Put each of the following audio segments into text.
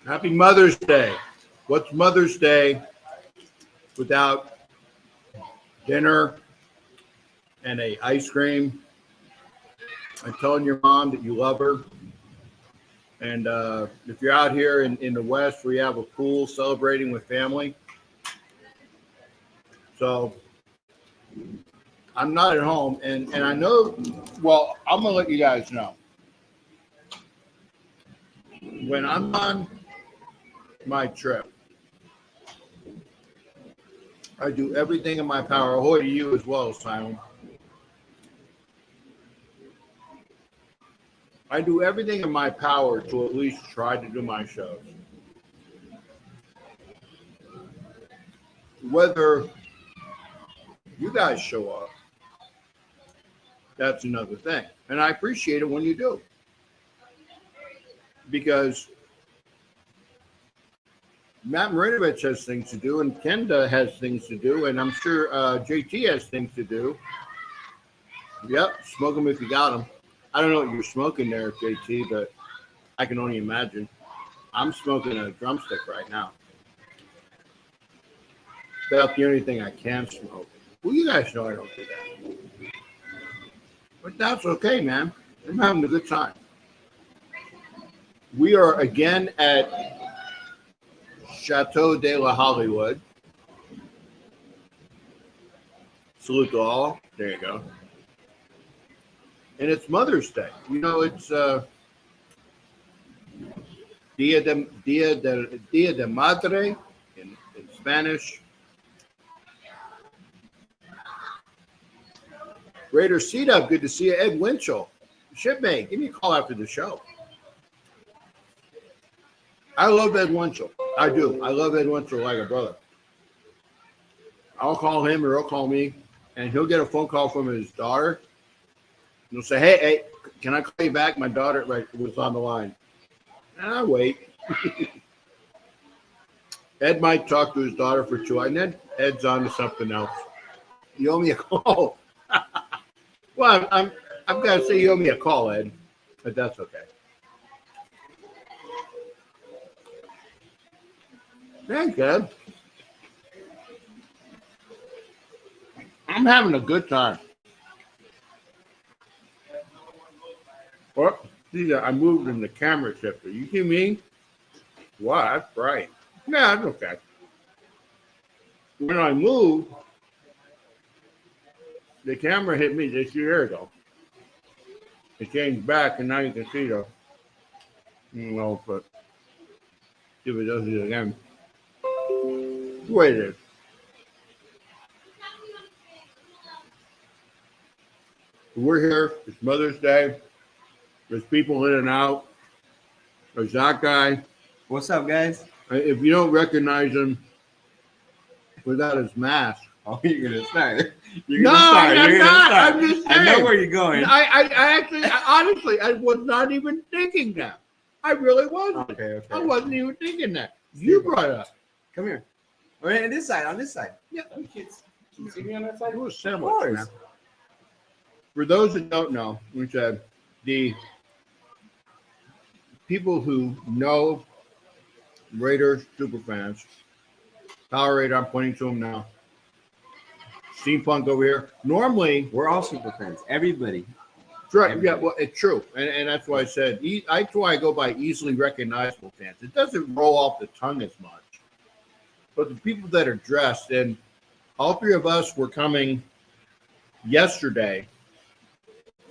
Happy Mother's Day. What's Mother's Day without dinner and a ice cream and telling your mom that you love her? And if you're out here in the West, we have a pool celebrating with family. So I'm not at home, and I know, well, I'm going to let you guys know. When I'm on my trip, I do everything in my power. Ahoy to you as well, Simon. I do everything in my power to at least try to do my shows. Whether you guys show up, that's another thing. And I appreciate it when you do. Because Matt Marinovich has things to do, and Kenda has things to do, and I'm sure JT has things to do. Yep, smoke them if you got them. I don't know what you're smoking there, JT, but I can only imagine. I'm smoking a drumstick right now. That's the only thing I can smoke. Well, you guys know I don't do that. But that's okay, man. I'm having a good time. We are again at Chateau de la Hollywood. Salute to all. There you go. And it's Mother's Day. You know, it's Dia de Madre in Spanish. Raider Seat Up, good to see you. Ed Winchell. Shipmate, give me a call after the show. I love Ed Winchell. I do. I love Ed Winchell like a brother. I'll call him or he'll call me, and he'll get a phone call from his daughter. And he'll say, hey, can I call you back? My daughter was on the line. And I'll wait. Ed might talk to his daughter for 2 hours, and then Ed's on to something else. You owe me a call. Well, I've got to say you owe me a call, Ed, but that's okay. Thanks, Ed. I'm having a good time. Oh, see, I moved in the camera shifter. You see me? Wow, that's bright. Yeah, that's okay. When I moved, the camera hit me just a year ago. It changed back, and now you can see the, but if it does it again. Wait it is. We're here. It's Mother's Day. There's people in and out. There's that guy. What's up, guys? If you don't recognize him without his mask. Oh, you're gonna start. I'm not. I'm just saying. I know where you're going. I actually, honestly, I was not even thinking that. I really wasn't. Okay. I wasn't even thinking that. You brought it up. Come here. All right, on this side. Yeah. Can you see me on that side? It was sandwich, man. For those that don't know, we said the people who know Raiders superfans, Power Raider, I'm pointing to him now. Steampunk over here. Normally, we're all super fans. Everybody. Right. Everybody. Yeah, well, it's true. And that's why I said, that's why I go by easily recognizable fans. It doesn't roll off the tongue as much. But the people that are dressed, and all three of us were coming yesterday.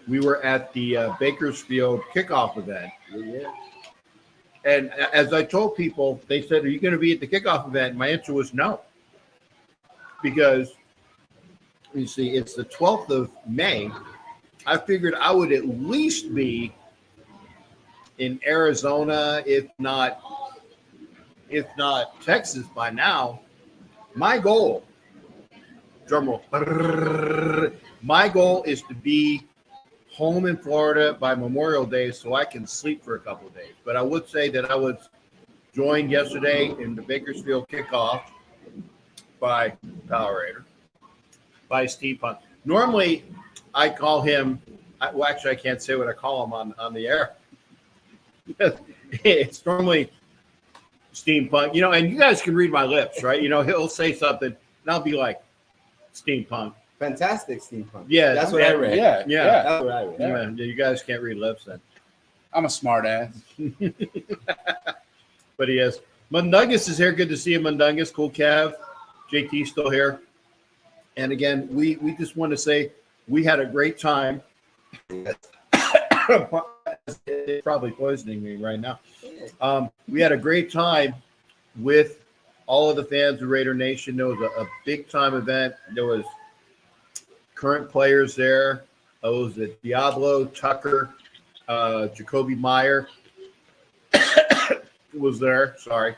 We were at the Bakersfield kickoff event. Yeah. And as I told people, they said, are you going to be at the kickoff event? And my answer was no. Because, you see, it's the 12th of May. I figured I would at least be in Arizona, if not Texas by now. My goal, drumroll, my goal is to be home in Florida by Memorial Day so I can sleep for a couple of days. But I would say that I was joined yesterday in the Bakersfield kickoff by Power Raider, by Steampunk. Normally, I call him, well, actually, I can't say what I call him on the air. It's normally Steampunk. You know, and you guys can read my lips, right? You know, he'll say something, and I'll be like, steampunk. Fantastic steampunk. Yeah, That's what I read. Yeah. That's what I read. Yeah, you guys can't read lips then. I'm a smart ass. But he is. Mundungus is here. Good to see you, Mundungus. Cool Cav. JT's still here. And again, we just want to say we had a great time. It's probably poisoning me right now. We had a great time with all of the fans of Raider Nation. There was a big time event. There was current players there. It was Diablo, Tucker, Jacoby Meyer was there. Sorry.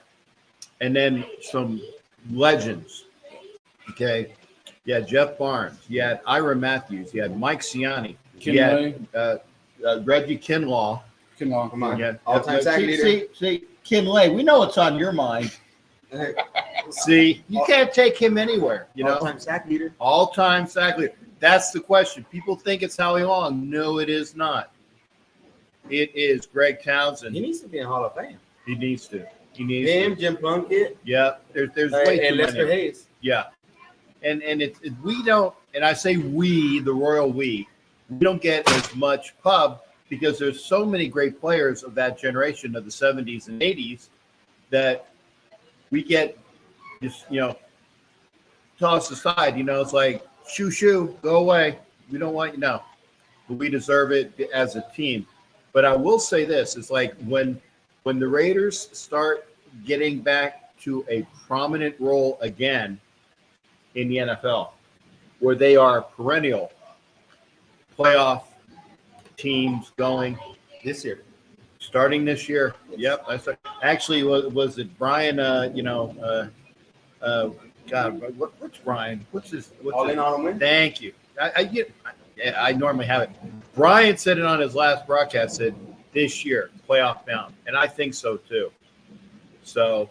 And then some legends. Okay. You had Jeff Barnes. You had Ira Matthews. You had Mike Ciani. You had Reggie Kinlaw. Come on. Yeah. All-time sack leader. See, Kinlay, we know what's on your mind. See, you can't take him anywhere. You know, All-time sack leader. all-time sack leader. That's the question. People think it's Howie Long. No, it is not. It is Greg Townsend. He needs to be in Hall of Fame. He needs to. He needs Him, to. Jim Plunkett, Yeah. There's way and too Lester many. Hayes. Yeah. And we don't, and I say we, the royal we don't get as much pub because there's so many great players of that generation of the 70s and 80s that we get just, you know, tossed aside. You know, it's like, shoo, go away. We don't want you. No, but we deserve it as a team. But I will say this, it's like when the Raiders start getting back to a prominent role again in the NFL, where they are perennial playoff teams going This year. starting this year. Yep, that's actually was it Brian? God, what's Brian? What's his? All in, all in win. Thank you. I normally have it. Brian said it on his last broadcast. Said this year playoff bound, and I think so too. So.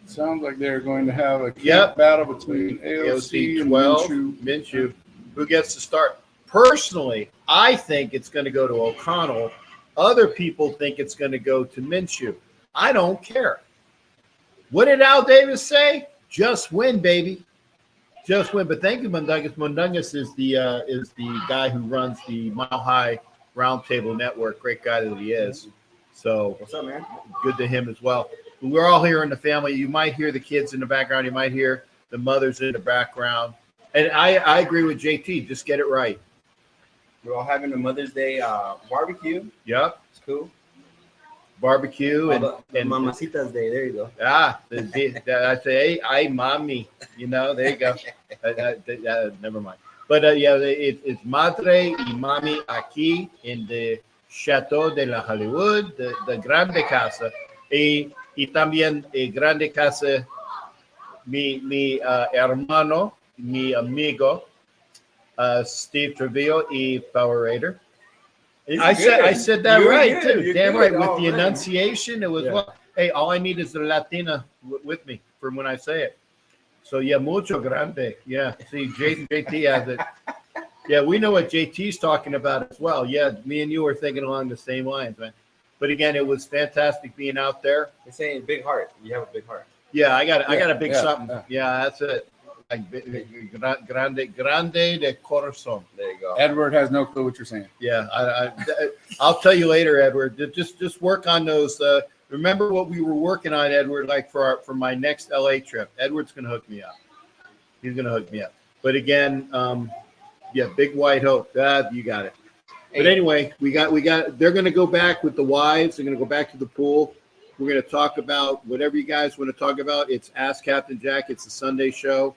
Sounds like they're going to have a Yep. battle between AOC and 12, Minshew. Minshew, who gets to start. Personally, I think it's going to go to O'Connell. Other people think it's going to go to Minshew. I don't care. What did Al Davis say? Just win, baby. Just win. But thank you, Mundungus. Mundungus is the guy who runs the Mile High Roundtable Network. Great guy that he is. So What's up, man? good to him as well. We're all here in the family. You might hear the kids in the background. You might hear the mothers in the background. And I agree with JT. Just get it right. We're all having a Mother's Day barbecue. Yep. It's cool. Barbecue and Mamacita's Day. There you go. I say, hey, ay, mommy. You know, there you go. Never mind. But it's Madre y Mami aquí in the Chateau de la Hollywood, the Grande Casa. Y también Grande Casa, mi hermano, mi amigo, Steve Trevillo y Power Raider. I said that You're right good. too. You're Damn good. right. With Oh, the man. enunciation, it was well. Hey, all I need is the Latina with me for when I say it. So yeah, mucho grande. Yeah. See, JT has it. Yeah, we know what JT's talking about as well. Yeah, me and you are thinking along the same lines, man. But again, it was fantastic being out there. They're saying big heart. You have a big heart. Yeah, I got a big Yeah, something. yeah. Yeah, that's it. Like grande de corazón. There you go. Edward has no clue what you're saying. Yeah, I'll tell you later, Edward. Just work on those. Remember what we were working on, Edward. Like for my next LA trip, Edward's gonna hook me up. He's gonna hook me up. But again, yeah, big white hope. You got it. But anyway, we got. They're gonna go back with the wives. They're gonna go back to the pool. We're gonna talk about whatever you guys want to talk about. It's Ask Captain Jack. It's a Sunday show.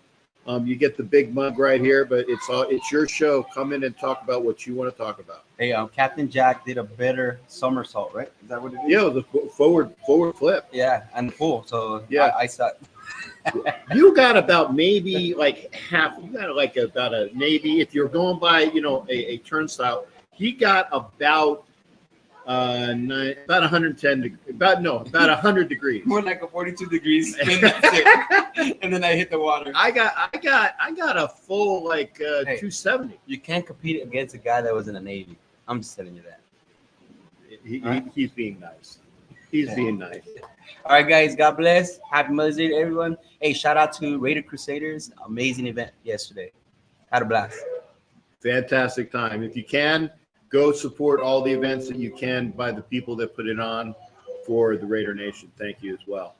You get the big mug right here, but it's your show. Come in and talk about what you want to talk about. Hey, Captain Jack did a better somersault, right? Is that what it is? Yeah, the forward flip. Yeah, and full. So Yeah. I saw. You got about maybe like half. You got like about a maybe if you're going by a turnstile. He got about 110 about 100 degrees. More like a 42 degrees spin, that's it. And then I hit the water. I got a full like 270. You can't compete against a guy that was in the Navy. I'm just telling you that. He's being nice. He's being nice. All right, guys. God bless. Happy Mother's Day to everyone. Hey, shout out to Raider Crusaders. Amazing event yesterday. Had a blast. Fantastic time. If you can, go support all the events that you can by the people that put it on for the Raider Nation. Thank you as well.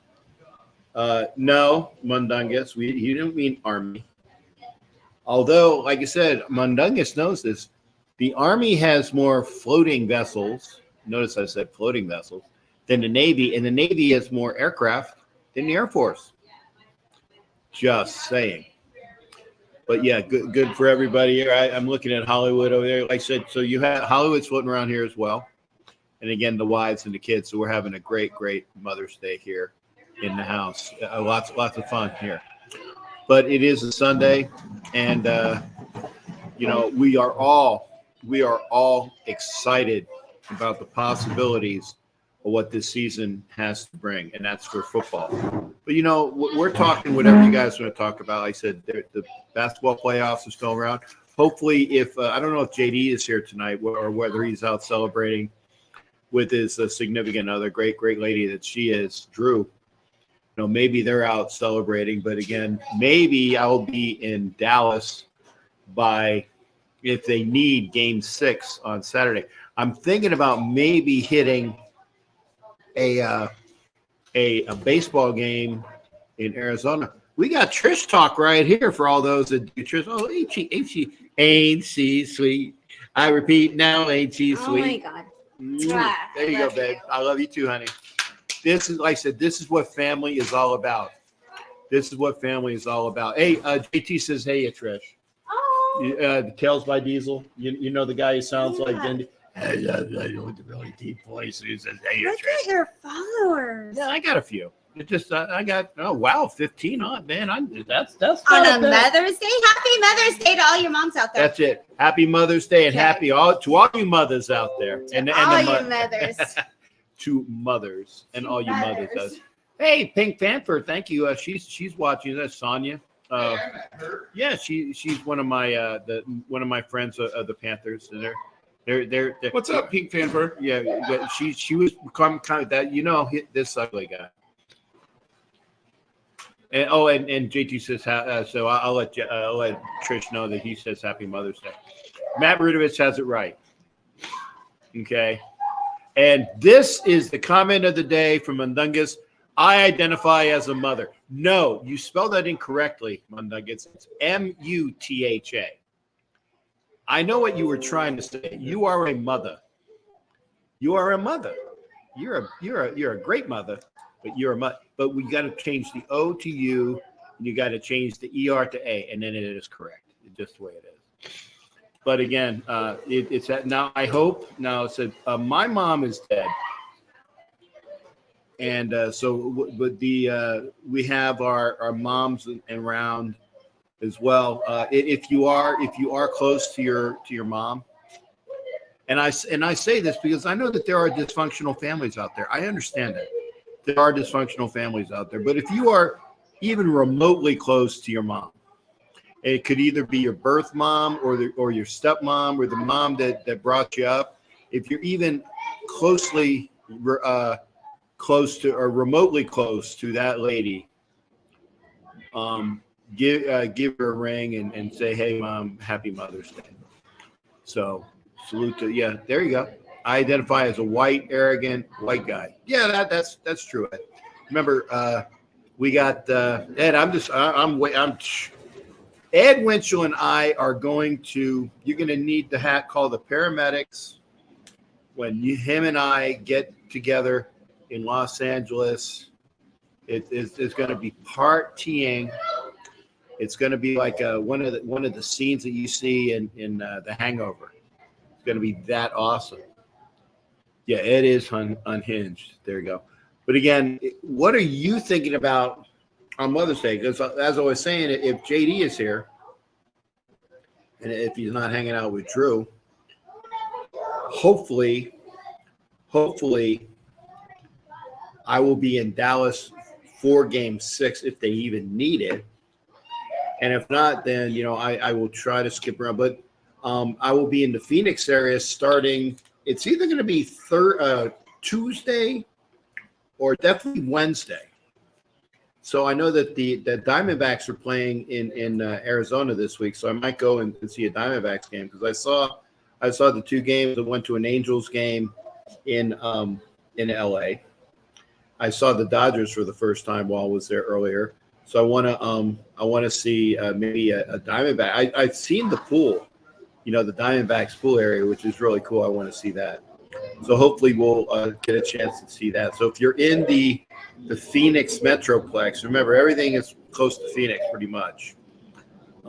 No, Mundungus, you didn't mean Army. Although, like I said, Mundungus knows this. The Army has more floating vessels. Notice I said floating vessels than the Navy, and the Navy has more aircraft than the Air Force. Just saying. But yeah, good for everybody here. I'm looking at Hollywood over there. Like I said, so you have Hollywood's floating around here as well. And again, the wives and the kids. So we're having a great Mother's Day here in the house. Lots of fun here. But it is a Sunday, and we are all excited about the possibilities of what this season has to bring, and that's for football. But we're talking whatever you guys want to talk about. Like I said, the basketball playoffs are still around. Hopefully, if I don't know if JD is here tonight or whether he's out celebrating with his significant other, great lady that she is, Drew. Maybe they're out celebrating, but again, maybe I'll be in Dallas if they need Game 6 on Saturday. I'm thinking about maybe hitting a baseball game in Arizona. We got Trish talk right here for all those that do Trish. Oh, ain't she sweet? I repeat now, ain't she sweet? Oh my God. There you go, babe. I love you too, honey. This is, like I said, this is what family is all about. This is what family is all about. Hey, JT says, hey, Trish. Oh. Tales by Diesel. You know the guy who sounds like Dindy. I know the really deep voice who says, hey, Look Trish. at your followers. Yeah, I got a few. It just I got 15 on, man. That's On a Mother's Day. Happy Mother's Day to all your moms out there. That's it. Happy Mother's Day and Okay. happy to all you mothers out there. And all the you mothers. to mothers and all you mothers. Mothers. Hey, Pink Panther, thank you. She's watching. That's Sonia. Yeah, she's one of my friends of the Panthers. And they're What's up, Pink Fanfare? Yeah, she was kind of that. This ugly guy. And JT says so. I'll let Trish know that he says Happy Mother's Day. Matt Rudovich has it right. Okay. And this is the comment of the day from Mundungus. I identify as a mother. No, you spelled that incorrectly, Mundungus. It's MUTHA. I know what you were trying to say. You are a mother. You are a mother. You're a great mother, but you're a mother. But we got to change the O to U, and you got to change the ER to A, and then it is correct. It's just the way it is. But again, it's that now. I hope now. It said my mom is dead, and we have our moms around as well. If you are close to your mom, and I say this because I know that there are dysfunctional families out there. I understand that there are dysfunctional families out there, but if you are even remotely close to your mom. It could either be your birth mom or your stepmom or the mom that brought you up. If you're even closely close to or remotely close to that lady, give her a ring and say, "Hey, Mom, Happy Mother's Day." So salute to there you go. I identify as a white, arrogant white guy. Yeah, that's true. Remember, we got Ed. I'm. Ed Winchell and I are going to. You're going to need to call the paramedics when him and I get together in Los Angeles. It's going to be partying. It's going to be like one of the scenes that you see in The Hangover. It's going to be that awesome. Yeah, Ed is unhinged. There you go. But again, what are you thinking about on Mother's Day? Because as I was saying, if JD is here, and if he's not hanging out with Drew, hopefully, I will be in Dallas for Game 6 if they even need it. And if not, then I will try to skip around. But I will be in the Phoenix area starting. It's either going to be Tuesday or definitely Wednesday. So I know that the Diamondbacks are playing in Arizona this week, so I might go and see a Diamondbacks game because I saw the two games. I went to an Angels game in LA. I saw the Dodgers for the first time while I was there earlier. So I want to see maybe a Diamondback. I've seen the pool, the Diamondbacks pool area, which is really cool. I want to see that. So hopefully we'll get a chance to see that. So if you're in the Phoenix Metroplex, remember everything is close to Phoenix pretty much.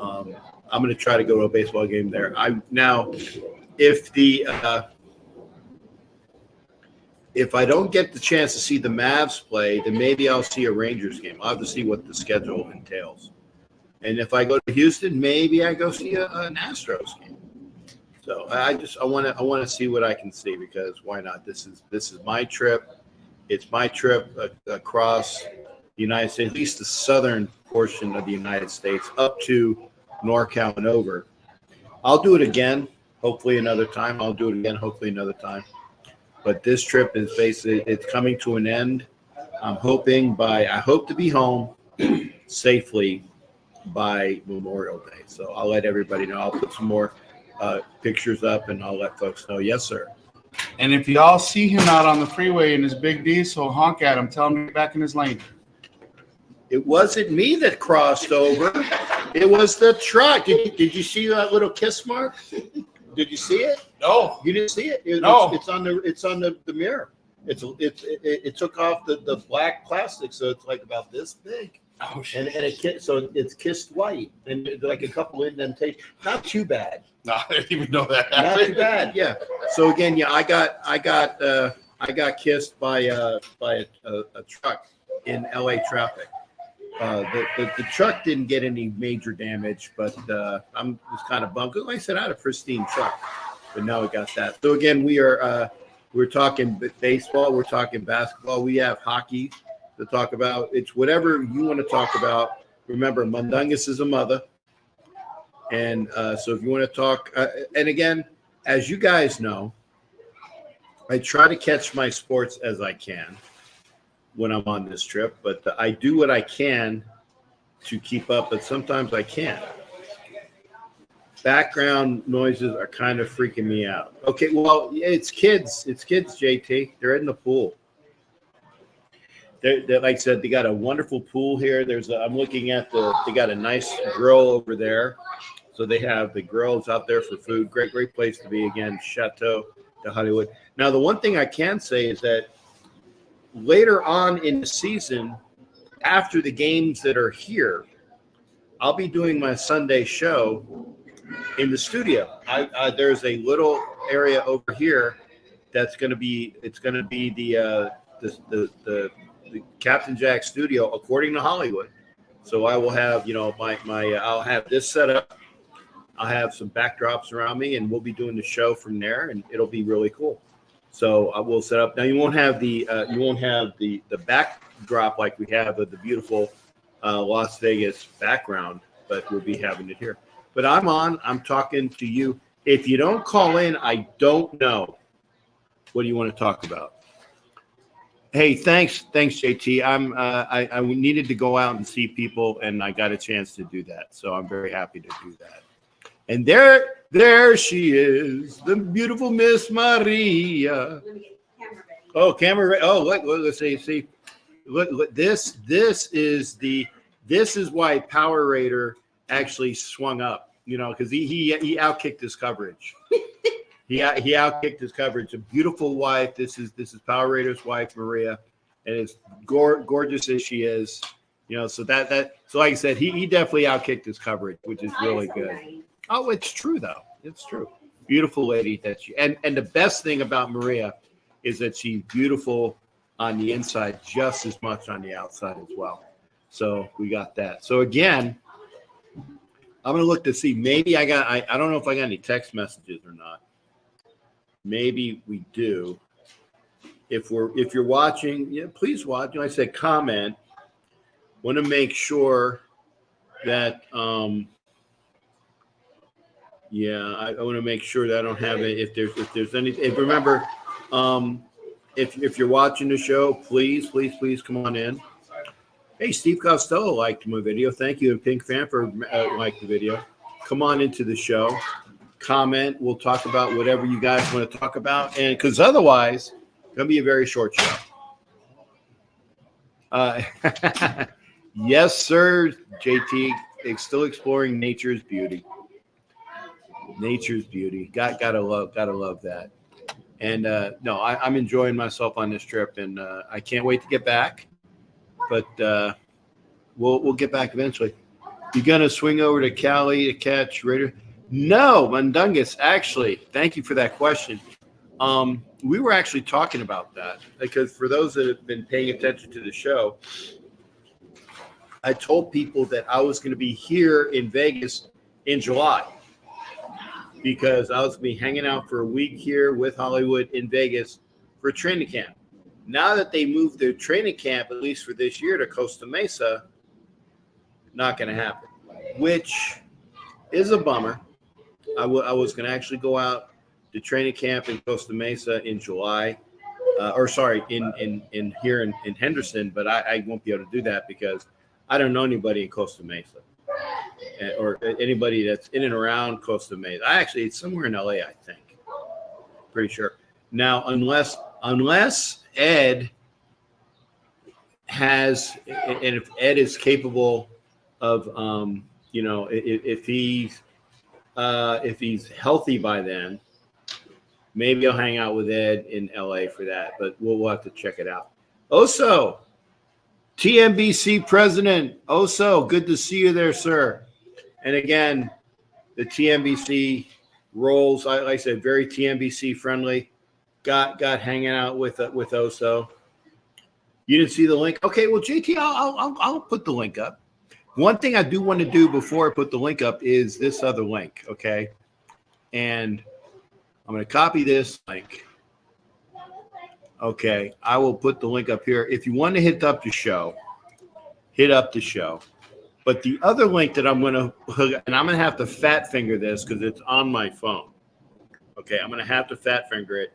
I'm going to try to go to a baseball game there. If I don't get the chance to see the Mavs play, then maybe I'll see a Rangers game. I'll have to see what the schedule entails. And if I go to Houston, maybe I go see an Astros game. So I want to see what I can see because why not? This is my trip. It's my trip across the United States, at least the southern portion of the United States, up to NorCal and over. I'll do it again, hopefully another time. But this trip is basically it's coming to an end. I hope to be home safely by Memorial Day. So I'll let everybody know. I'll put some more pictures up and I'll let folks know. Yes, sir. And if y'all see him out on the freeway in his big diesel, honk at him. Tell him to get back in his lane. It wasn't me that crossed over. It was the truck. Did you see that little kiss mark? Did you see it? No. You didn't see it? No. It's on the mirror. It took off the black plastic, so it's like about this big. Oh, shit. And it's kissed white and like a couple indentations. Not too bad. No, I didn't even know that. Not too bad. Yeah. So again, yeah, I got kissed by a truck in LA traffic. The truck didn't get any major damage, but I'm just kind of bummed. Like I said, I had a pristine truck, but now we got that. So again, we're talking baseball, we're talking basketball, we have hockey to talk about. It's whatever you want to talk about. Remember, Mundungus is a mother, and so if you want to talk, and again, as you guys know, I try to catch my sports as I can when I'm on this trip, but I do what I can to keep up, but sometimes I can't. Background noises are kind of freaking me out. Okay, well, it's kids, JT. They're in the pool. They're like I said, they got a wonderful pool here. I'm looking at they got a nice grill over there. So they have the grills out there for food. Great place to be. Again, Chateau de Hollywood. Now, the one thing I can say is that later on in the season, after the games that are here, I'll be doing my Sunday show in the studio. There's a little area over here that's going to be the Captain Jack studio according to Hollywood. So I will have I'll have this set up. I'll have some backdrops around me, and we'll be doing the show from there, and it'll be really cool. So I will set up. Now you won't have the backdrop like we have of the beautiful Las Vegas background, but we'll be having it here. But I'm talking to you. If you don't call in, I don't know. What do you want to talk about? Hey, thanks, JT. I needed to go out and see people, and I got a chance to do that. So I'm very happy to do that. And there she is, the beautiful Miss Maria. Oh, camera. Oh, let's see. Look, this is why Power Raider actually swung up, because he outkicked his coverage. He outkicked his coverage. A beautiful wife. This is Power Raider's wife, Maria, and as gorgeous as she is, So so like I said, he definitely outkicked his coverage, which is really good. Nice. Oh, it's true though. It's true. Beautiful lady that she and the best thing about Maria is that she's beautiful on the inside just as much on the outside as well. So we got that. So again, I'm gonna look to see. Maybe I don't know if I got any text messages or not. Maybe we do. If you're watching, please watch. I said comment. Want to make sure that I want to make sure that I don't have it. If there's any, remember, if you're watching the show, please come on in. Hey, Steve Costello liked my video. Thank you, and Pink Fan for liked the video. Come on into the show. Comment. We'll talk about whatever you guys want to talk about, and because otherwise, it's gonna be a very short show. Yes, sir, JT. Still exploring nature's beauty. Nature's beauty. Gotta love that. And no, I'm enjoying myself on this trip, and I can't wait to get back. But we'll get back eventually. You gonna swing over to Cali to catch Raider? No, Mundungus. Actually, thank you for that question. We were actually talking about that because for those that have been paying attention to the show, I told people that I was going to be here in Vegas in July because I was going to be hanging out for a week here with Hollywood in Vegas for a training camp. Now that they moved their training camp, at least for this year, to Costa Mesa, not going to happen, which is a bummer. I was going to actually go out to training camp in Costa Mesa in July, in here in Henderson, but I won't be able to do that because I don't know anybody in Costa Mesa or anybody that's in and around Costa Mesa. It's somewhere in LA, I think. Pretty sure. Now, unless Ed has, and if Ed is capable of, if he's healthy by then, maybe I'll hang out with Ed in LA for that, but we'll have to check it out. Oso, TNBC president. Oso, good to see you there, sir. And again, the TNBC roles, like I said, very TNBC friendly. Got hanging out with Oso. You didn't see the link? Okay, well, JT, I'll put the link up. One thing I do want to do before I put the link up is this other link, okay? And I'm going to copy this link. Okay, I will put the link up here. If you want to hit up the show, hit up the show. But the other link that I'm going to hook, and I'm going to have to fat finger this because it's on my phone. Okay, I'm going to have to fat finger it.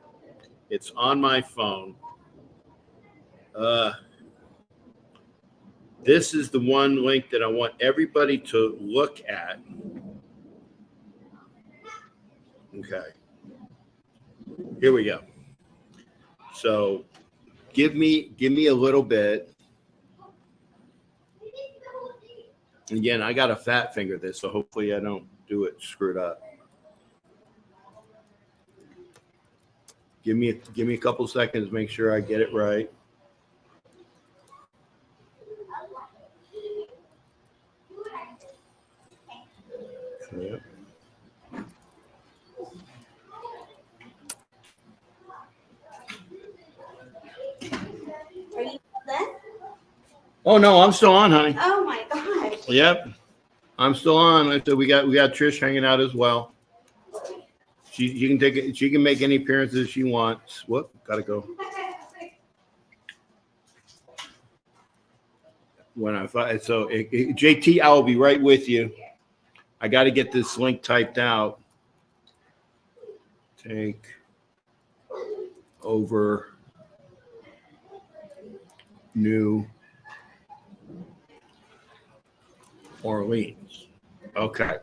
It's on my phone. This is the one link that I want everybody to look at. Okay. Here we go. So give me a little bit. Again, I got to fat finger this, so hopefully I don't do it screwed up. Give me a couple seconds, make sure I get it right. Yep. Are you done? Oh no, I'm still on, honey. Oh my gosh. Yep, I'm still on. Like I said, we got Trish hanging out as well. She can take it. She can make any appearances she wants. Whoop, gotta go. JT, I will be right with you. I got to get this link typed out. Take over New Orleans. Okay.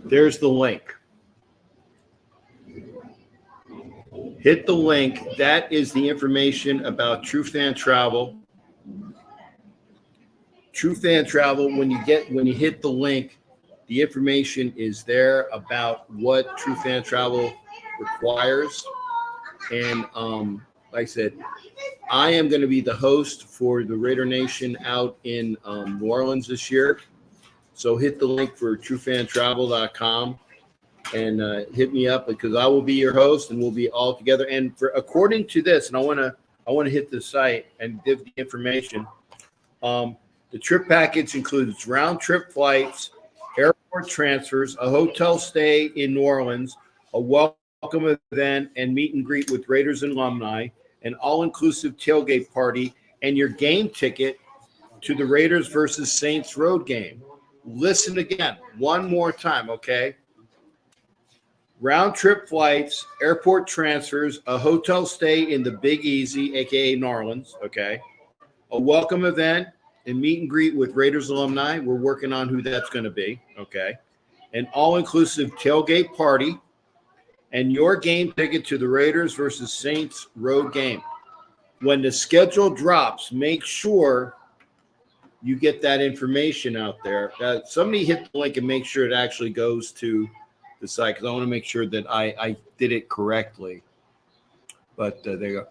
There's the link. Hit the link. That is the information about True Fan Travel. True Fan Travel, when you hit the link, the information is there about what True Fan Travel requires. And like I said, I am going to be the host for the Raider Nation out in New Orleans this year. So hit the link for truefantravel.com and hit me up because I will be your host and we'll be all together. And according to this, and I want to hit the site and give the information. The trip package includes round-trip flights, airport transfers, a hotel stay in New Orleans, a welcome event and meet and greet with Raiders and alumni, an all-inclusive tailgate party, and your game ticket to the Raiders versus Saints road game. Listen again, one more time, okay? round trip flights, airport transfers, a hotel stay in the Big Easy, aka Narlands. Okay, a welcome event and meet and greet with Raiders alumni. We're working on who that's going to be. Okay, an all-inclusive tailgate party, and your game ticket to the Raiders versus Saints road game. When the schedule drops, make sure you get that information out there. Somebody hit the link and make sure it actually goes to the site, because I want to make sure that I did it correctly. But there you go.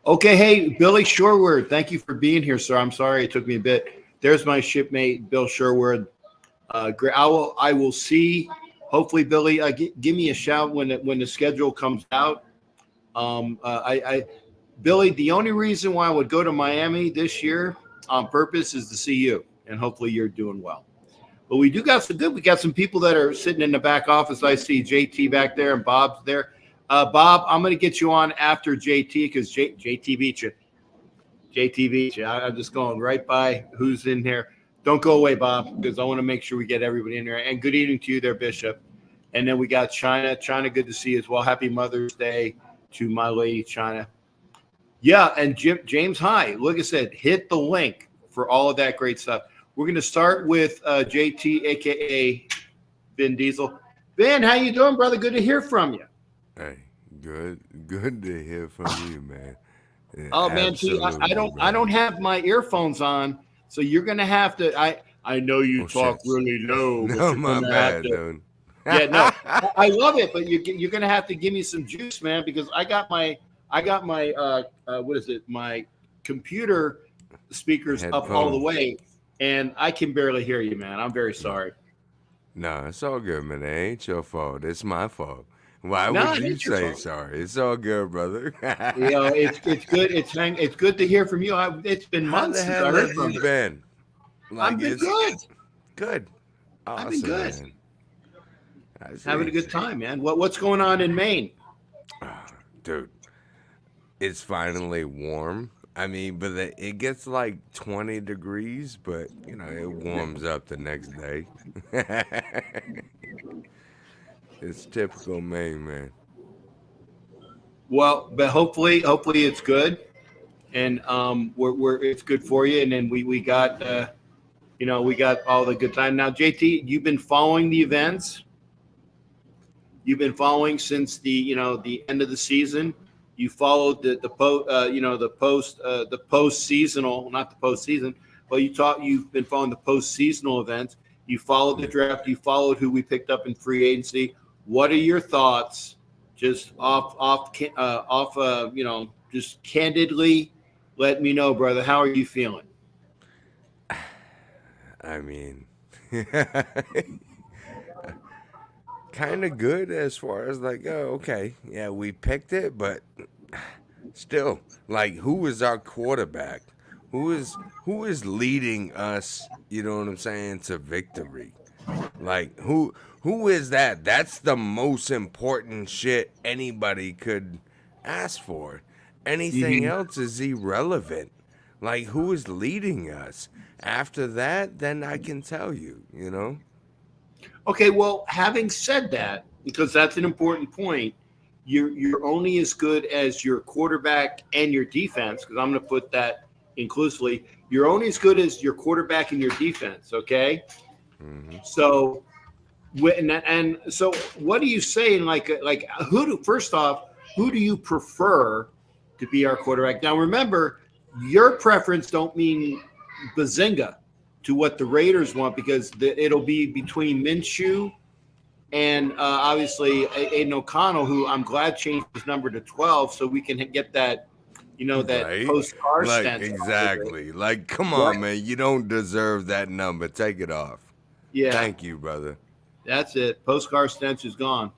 Okay, hey, Billy Sherwood, thank you for being here, sir. I'm sorry it took me a bit. There's my shipmate, Bill Sherwood. I will see. Hopefully, Billy, give me a shout when the schedule comes out. Billy, the only reason why I would go to Miami this year on purpose is to see you, and hopefully you're doing well. But we do got some good. We got some people that are sitting in the back office. I see JT back there and Bob's there. Bob, I'm going to get you on after JT because JT beat you. JT beat you. I'm just going right by who's in here. Don't go away, Bob, because I want to make sure we get everybody in there. And good evening to you there, Bishop. And then we got China. China, good to see you as well. Happy Mother's Day to my lady, China. Yeah, and James High, like I said, hit the link for all of that great stuff. We're going to start with JT, a.k.a. Vin Diesel. Vin, how you doing, brother? Good to hear from you. Hey, good to hear from you, man. Yeah, oh man, see, I don't have my earphones on, so you're gonna have to. I know you talk really low. No, my bad, dude. Yeah, no, I love it, but you're gonna have to give me some juice, man, because I got my what is it? My computer speakers up all the way, and I can barely hear you, man. I'm very sorry. No, it's all good, man. It ain't your fault. It's my fault. Why would you say sorry? It's all good, brother. You know, it's good. It's good to hear from you. It's been months since I heard from you. Been? Like, I've been good. Good. Awesome, I've been good. Man. Having a good time, man. What's going on in Maine? Dude, it's finally warm. I mean, but it gets like 20 degrees, but, you know, it warms up the next day. It's typical Maine, man. Well, but hopefully it's good, and we're it's good for you. And then we got we got all the good time. Now, JT, you've been following the events. You've been following since the end of the season. You followed the post seasonal, not the postseason, but you've been following the post seasonal events. You followed the draft. You followed who we picked up in free agency. What are your thoughts? Just just candidly, let me know, brother. How are you feeling? I mean, kind of good as far as like, oh, okay, yeah, we picked it, but still, like, who is our quarterback? Who is leading us? You know what I'm saying, to victory? Like, who is that? That's the most important shit anybody could ask for. Anything else is irrelevant. Like, who is leading us? After that, then I can tell you, you know? Okay, well, having said that, because that's an important point, you're only as good as your quarterback and your defense, because I'm going to put that inclusively. You're only as good as your quarterback and your defense, okay? Mm-hmm. So, and so what are you saying? Like first off, who do you prefer to be our quarterback? Now, remember, your preference don't mean bazinga to what the Raiders want, because it'll be between Minshew and obviously Aiden O'Connell, who I'm glad changed his number to 12 so we can get that, that right? post-car like, stance. Exactly. Like, come on, man. You don't deserve that number. Take it off. Yeah. Thank you, brother. That's it. Post-car stench is gone.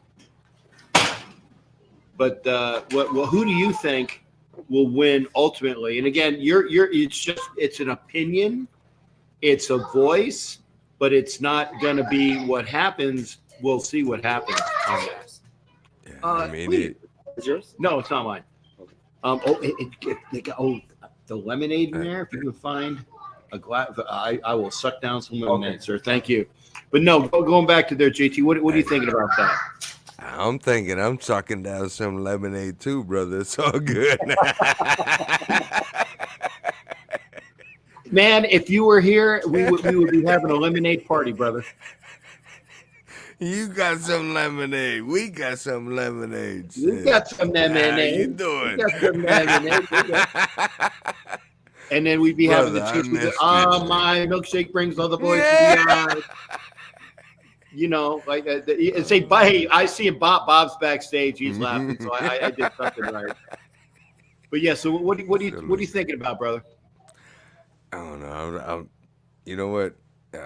But who do you think will win ultimately? And again, it's an opinion, it's a voice, but it's not going to be what happens. We'll see what happens on that. Yeah, I mean, is yours? No, it's not mine. They got the lemonade in there. If you can find a glass, I will suck down some lemonade, sir. Thank you. But no, going back to there, JT. What are you thinking about that? I'm thinking I'm sucking down some lemonade too, brother. It's all good. Man, if you were here, we would be having a lemonade party, brother. You got some lemonade. We got some lemonade. We Shit. got some How lemonade. you We doing? got some lemonade. And then we'd be having the Brother, I chicks with missed you, man. my milkshake brings all the boys to the yard. You know, like and say, hey, I see him. Bob's backstage. He's laughing, so I did something right. But yeah, so what are you thinking about, brother? I don't know. You know what?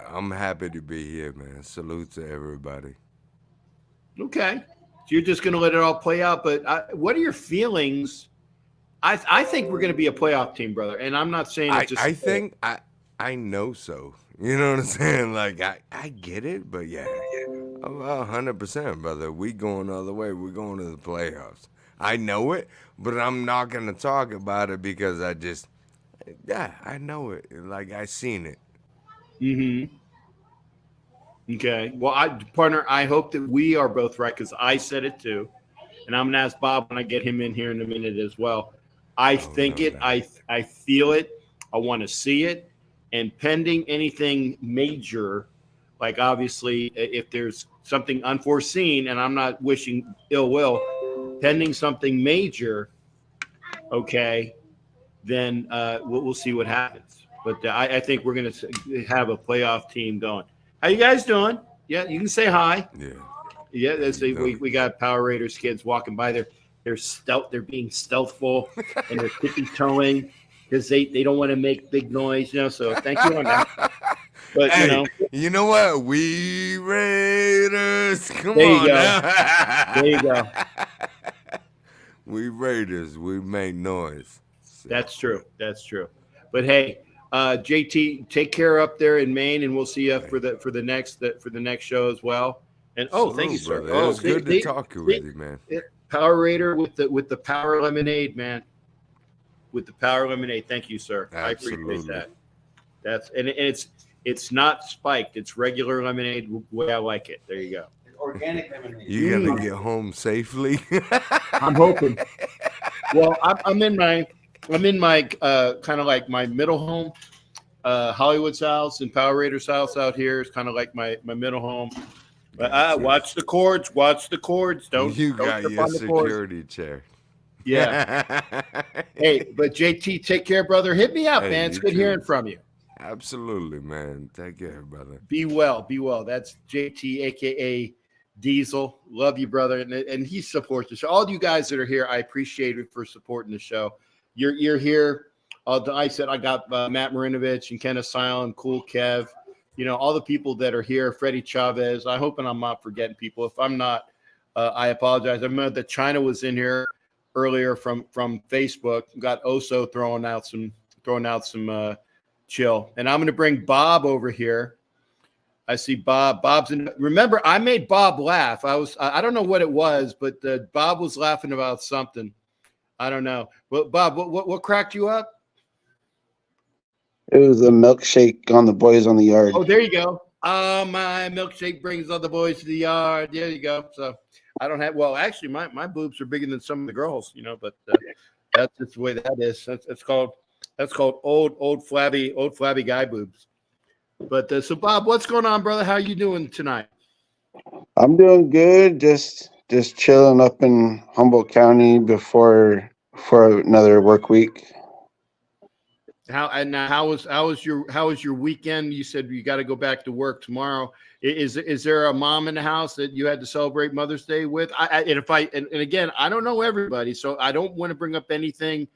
I'm happy to be here, man. Salute to everybody. Okay, so you're just gonna let it all play out. But what are your feelings? I think we're gonna be a playoff team, brother. And I'm not saying it just. I think I know so. You know what I'm saying? Like I get it, but yeah, I'm 100%, brother. We going all the way. We're going to the playoffs. I know it, but I'm not gonna talk about it because I know it. Like I seen it. Mm-hmm. Okay. Well, partner, I hope that we are both right because I said it too, and I'm gonna ask Bob when I get him in here in a minute as well. I think no it. doubt. I feel it. I want to see it. And pending anything major, like obviously if there's something unforeseen, and I'm not wishing ill will, pending something major, okay, then we'll see what happens. But I think we're going to have a playoff team going. How you guys doing? Yeah, you can say hi. Yeah. Yeah, we got Power Raiders kids walking by. They're stealth. They're being stealthful and they're tippy toeing because they don't want to make big noise. You know. So thank you on that. But Hey, you know what? We Raiders. Come there you on go. now. There you go. We Raiders. We make noise. So, That's true. That's true. But hey, JT, take care up there in Maine, and we'll see you for the next show as well. And thank you, sir. brother. It was good to talk with you, man. Power Raider with the Power Lemonade, man. With the Power Lemonade, thank you, sir. Absolutely. I appreciate that. That's and it's not spiked; it's regular lemonade the way I like it. There you go. Organic lemonade. You gonna get home safely? I'm hoping. Well, I'm in my kind of like my middle home. Hollywood's house and Power Raiders house out here is kind of like my middle home. But watch the cords. Watch the cords. Don't got step your on the cords. security chair. Yeah. Hey, but JT, take care, brother. Hit me up, Hey, man. It's you good too. hearing from you. Absolutely, man. Take care, brother. Be well. Be well. That's JT, aka Diesel. Love you, brother. And he supports the show. All you guys that are here, I appreciate it for supporting the show. You're here. I said I got Matt Marinovich and Kenneth Silent, Cool Kev. You know, all the people that are here, Freddie Chavez. I hope I'm not forgetting people. If I'm not, I apologize. I remember that China was in here earlier from Facebook. Got Oso throwing out some chill. And I'm going to bring Bob over here. I see Bob. Bob's in. Remember, I made Bob laugh. I don't know what it was, but Bob was laughing about something. I don't know. Well, Bob, what cracked you up? It was a milkshake on the boys on the yard. Oh, there you go. My milkshake brings all the boys to the yard. There you go. So I don't have. Well, actually, my boobs are bigger than some of the girls, you know. But that's just the way that is. That's called old flabby guy boobs. But so Bob, what's going on, brother? How you doing tonight? I'm doing good. Just chilling up in Humboldt County for another work week. How was your weekend? You said you got to go back to work tomorrow. Is there a mom in the house that you had to celebrate Mother's Day with? And again, I don't know everybody, so I don't want to bring up anything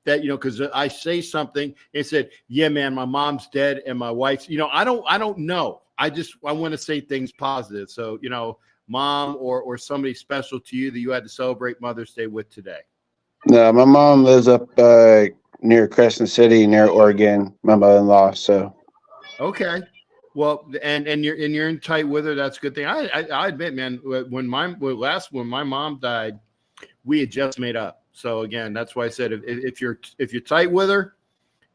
that, you know, because I say something and said, yeah, man, my mom's dead and my wife's, you know, I don't know. I want to say things positive. So, you know, mom or somebody special to you that you had to celebrate Mother's Day with today. No, my mom lives up near Crescent City, near Oregon. My mother-in-law. So okay, well, and you're in tight with her. That's a good thing. I admit, man, when my mom died, we had just made up. So again, that's why I said if you're tight with her,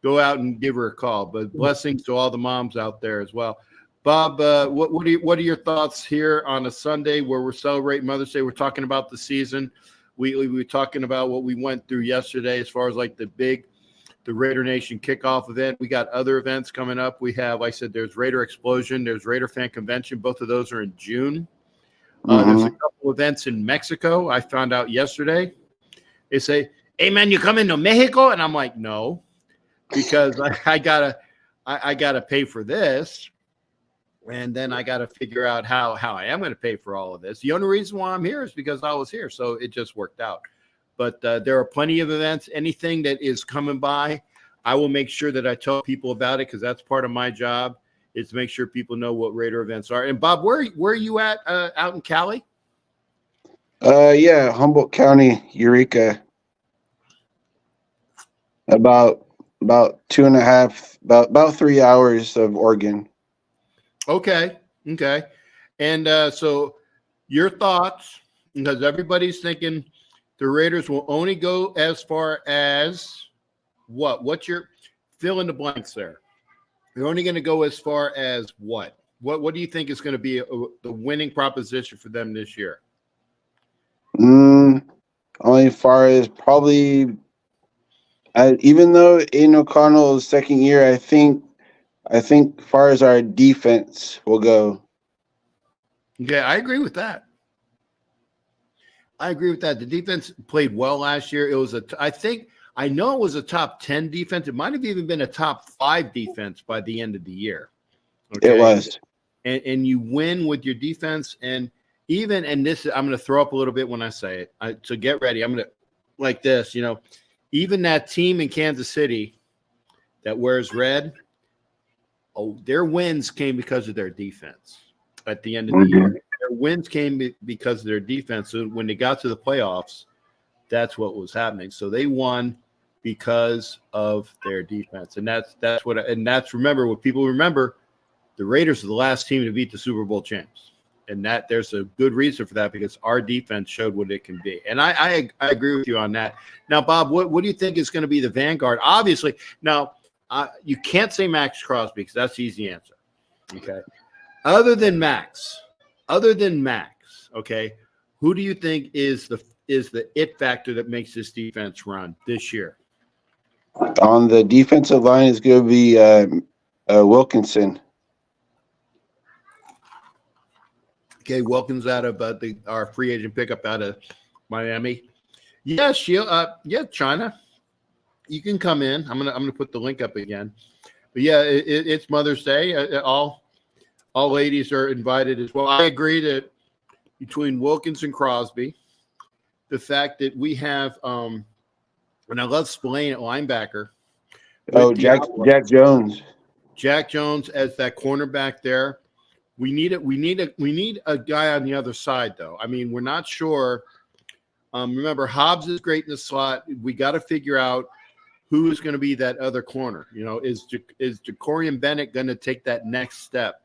go out and give her a call. But blessings to all the moms out there as well. Bob, what are your thoughts here on a Sunday where we're celebrating Mother's Day? We're talking about the season. We were talking about what we went through yesterday as far as like the Raider Nation kickoff event. We got other events coming up. We have, like I said, there's Raider Explosion, there's Raider Fan Convention. Both of those are in June. There's a couple events in Mexico. I found out yesterday. They say, "Hey man, you coming to Mexico?" And I'm like, "No," because I gotta pay for this, and then I gotta figure out how I am going to pay for all of this. The only reason why I'm here is because I was here, so it just worked out. But there are plenty of events. Anything that is coming by, I will make sure that I tell people about it because that's part of my job. Is to make sure people know what Raider events are. And Bob, where are you at out in Cali? Yeah, Humboldt County, Eureka. About 2.5, about 3 hours of Oregon. Okay. And so your thoughts, because everybody's thinking the Raiders will only go as far as what? What's your fill in the blanks there? They're only going to go as far as what? What do you think is going to be the winning proposition for them this year? Only far as probably, even though Aiden O'Connell's second year, I think far as our defense will go. Okay, I agree with that. The defense played well last year. It was I know it was a top 10 defense. It might have even been a top 5 defense by the end of the year. Okay? It was. And you win with your defense. And this, I'm going to throw up a little bit when I say it. So get ready. I'm going to, like this, even that team in Kansas City that wears red, their wins came because of their defense at the end of the year. Their wins came because of their defense. So when they got to the playoffs, that's what was happening. So they won because of their defense. And that's remember what people remember, the Raiders are the last team to beat the Super Bowl champs. And that there's a good reason for that because our defense showed what it can be. And I agree with you on that. Now, Bob, what do you think is going to be the vanguard? Obviously, now you can't say Max Crosby because that's the easy answer. Okay. Other than Max, okay, who do you think is the it factor that makes this defense run this year? On the defensive line is going to be Wilkinson. Okay, Wilkins out of our free agent pickup out of Miami. Yeah, China, you can come in. I'm gonna put the link up again. But yeah, it's Mother's Day. All ladies are invited as well. I agree that between Wilkins and Crosby, the fact that we have and I love Spillane at linebacker. Jack Jones. Jack Jones as that cornerback there. We need a guy on the other side though. I mean, we're not sure. Remember, Hobbs is great in the slot. We got to figure out who is going to be that other corner. Is Jacorian Bennett going to take that next step?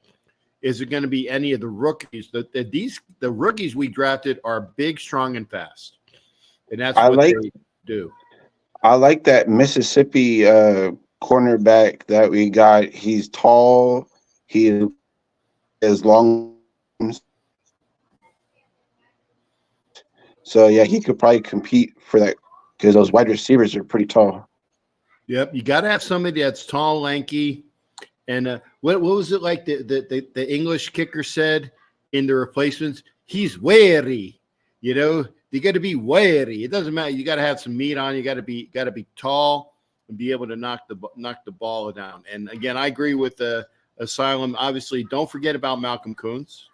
Is it going to be any of the rookies? The rookies we drafted are big, strong, and fast, and that's what they do. I like that Mississippi cornerback that we got. He's tall. He is long. So yeah, he could probably compete for that because those wide receivers are pretty tall. Yep, you got to have somebody that's tall, lanky, and what was it like the English kicker said in the replacements? He's wary, You got to be wary. It doesn't matter. You got to have some meat on. You got to be tall and be able to knock the ball down. And again, I agree with the Asylum. Obviously, don't forget about Malcolm Kuntz.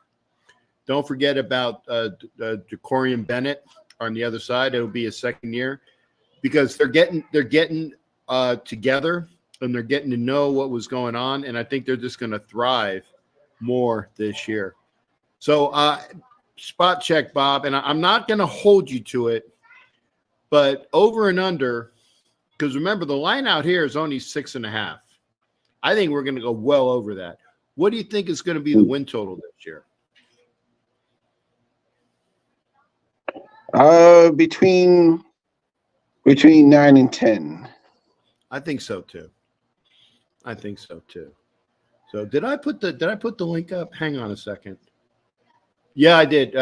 Don't forget about Jacorian Bennett on the other side. It'll be his second year because they're getting together and they're getting to know what was going on. And I think they're just going to thrive more this year. So spot check, Bob. And I'm not going to hold you to it, but over and under, because remember the line out here is only 6.5. I think we're going to go well over that. What do you think is going to be the win total this year? Between 9 and 10. I think so too. So did I put the link up? Hang on a second. Yeah, I did.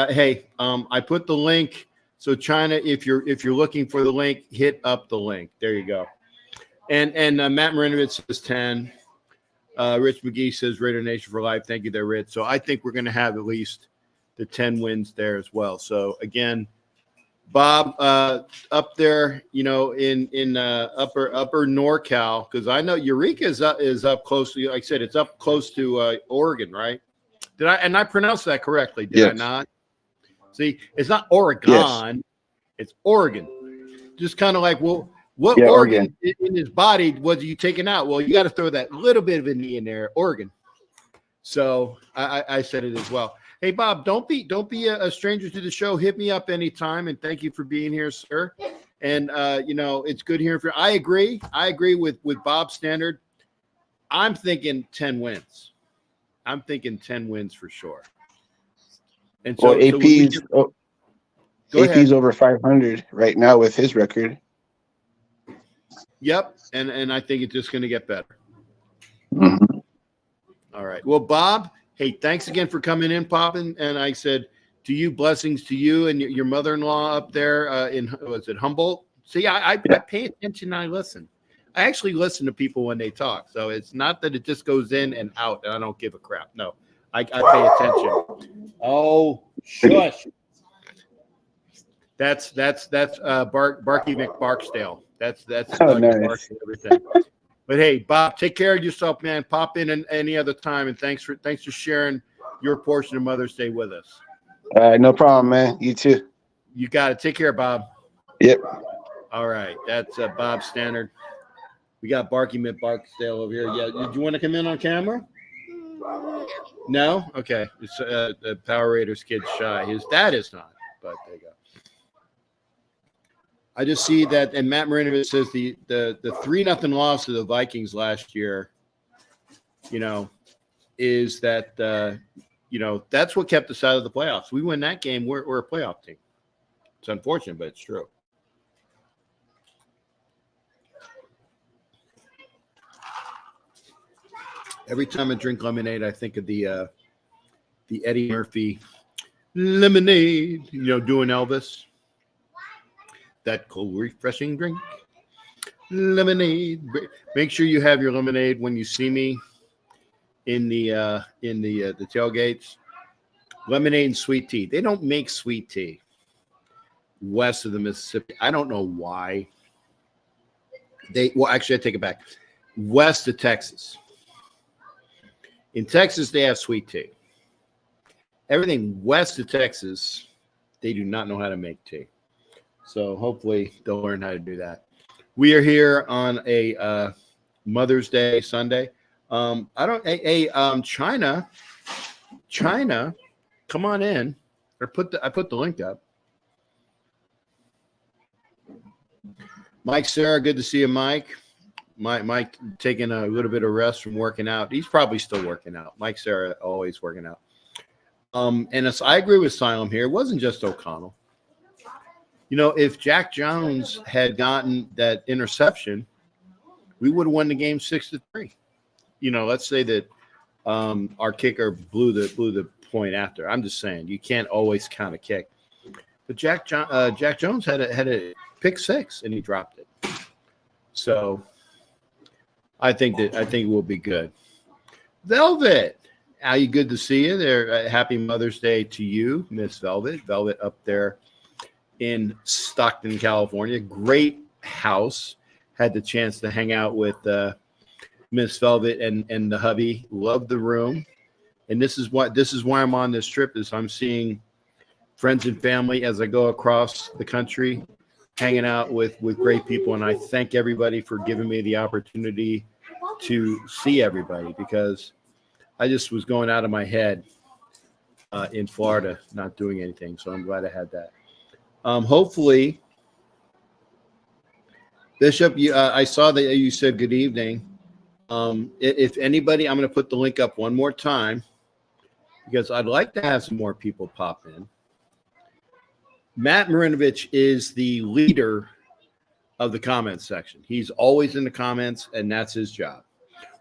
Hey, I put the link. So China, if you're looking for the link, hit up the link. There you go. And Matt Marinovich says 10. Rich McGee says Raider Nation for life. Thank you there, Rich. So I think we're going to have at least the 10 wins there as well. So again, Bob, up there, in upper NorCal, because I know Eureka is up close to, like I said, it's up close to Oregon, right? I pronounced that correctly? Did I not? See, it's not Oregon, it's Oregon. Just kind of like, well, what organ in his body was you taking out? Well, you got to throw that little bit of an E in there, Oregon. So I said it as well. Hey, Bob, don't be a stranger to the show. Hit me up anytime, and thank you for being here, sir. And it's good hearing from you. I agree with Bob's standard. I'm thinking 10 wins. I'm thinking 10 wins for sure. And so AP's AP's over 500 right now with his record. Yep, and I think it's just going to get better. Mm-hmm. All right. Well, Bob, hey, thanks again for coming in, Poppin'. And I said to you, blessings to you and your mother-in-law up there was it Humboldt? See, I pay attention and I listen. I actually listen to people when they talk. So it's not that it just goes in and out and I don't give a crap. No, I pay attention. Oh, shush. That's Barky McBarksdale. That's nice. Everything. But hey, Bob, take care of yourself, man. Pop in any other time, and thanks for sharing your portion of Mother's Day with us. No problem, man. You too. You got it. Take care, Bob. Yep. All right, that's Bob Stannard. We got Barky McBarksdale over here. Yeah, do you want to come in on camera? No. Okay. It's the Power Raiders kid shy. His dad is not, but there you go. I just see that, and Matt Marinovich says the 3-0 loss to the Vikings last year, is that that's what kept us out of the playoffs. We win that game, we're a playoff team. It's unfortunate, but it's true. Every time I drink lemonade, I think of the Eddie Murphy lemonade, doing Elvis. That cool, refreshing drink, lemonade. Make sure you have your lemonade when you see me in the tailgates. Lemonade and sweet tea. They don't make sweet tea west of the Mississippi. I don't know why. Actually, I take it back. West of Texas. In Texas, they have sweet tea. Everything west of Texas, they do not know how to make tea. So hopefully they'll learn how to do that. We are here on a Mother's Day Sunday. China, come on in. I put the link up. Mike, Sarah, good to see you, Mike. Mike taking a little bit of rest from working out. He's probably still working out. Mike, Sarah, always working out. And I agree with Silem here. It wasn't just O'Connell. If Jack Jones had gotten that interception, we would have won the game 6-3. Let's say that our kicker blew the point after. I'm just saying you can't always count a kick. But Jack Jones had a pick 6 and he dropped it. So I think it will be good. Velvet, how you? Good to see you there. Happy Mother's Day to you, Miss Velvet. Velvet up there in Stockton, California. Great house. Had the chance to hang out with Miss Velvet and the hubby. Loved the room. And this is why I'm on this trip, is I'm seeing friends and family as I go across the country, hanging out with great people. And I thank everybody for giving me the opportunity to see everybody, because I just was going out of my head in Florida, not doing anything. So I'm glad I had that. Hopefully, Bishop, I saw that you said good evening. If anybody, I'm going to put the link up one more time, because I'd like to have some more people pop in. Matt Marinovich is the leader of the comments section. He's always in the comments, and that's his job.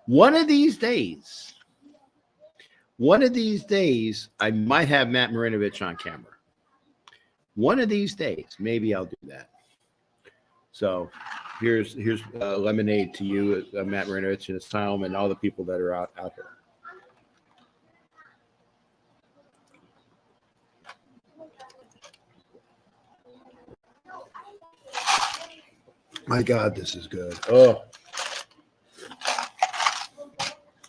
One of these days, I might have Matt Marinovich on camera. One of these days, maybe I'll do that. So here's lemonade to you, Matt Marinovich and his time, and all the people that are out here. My God, this is good. Oh,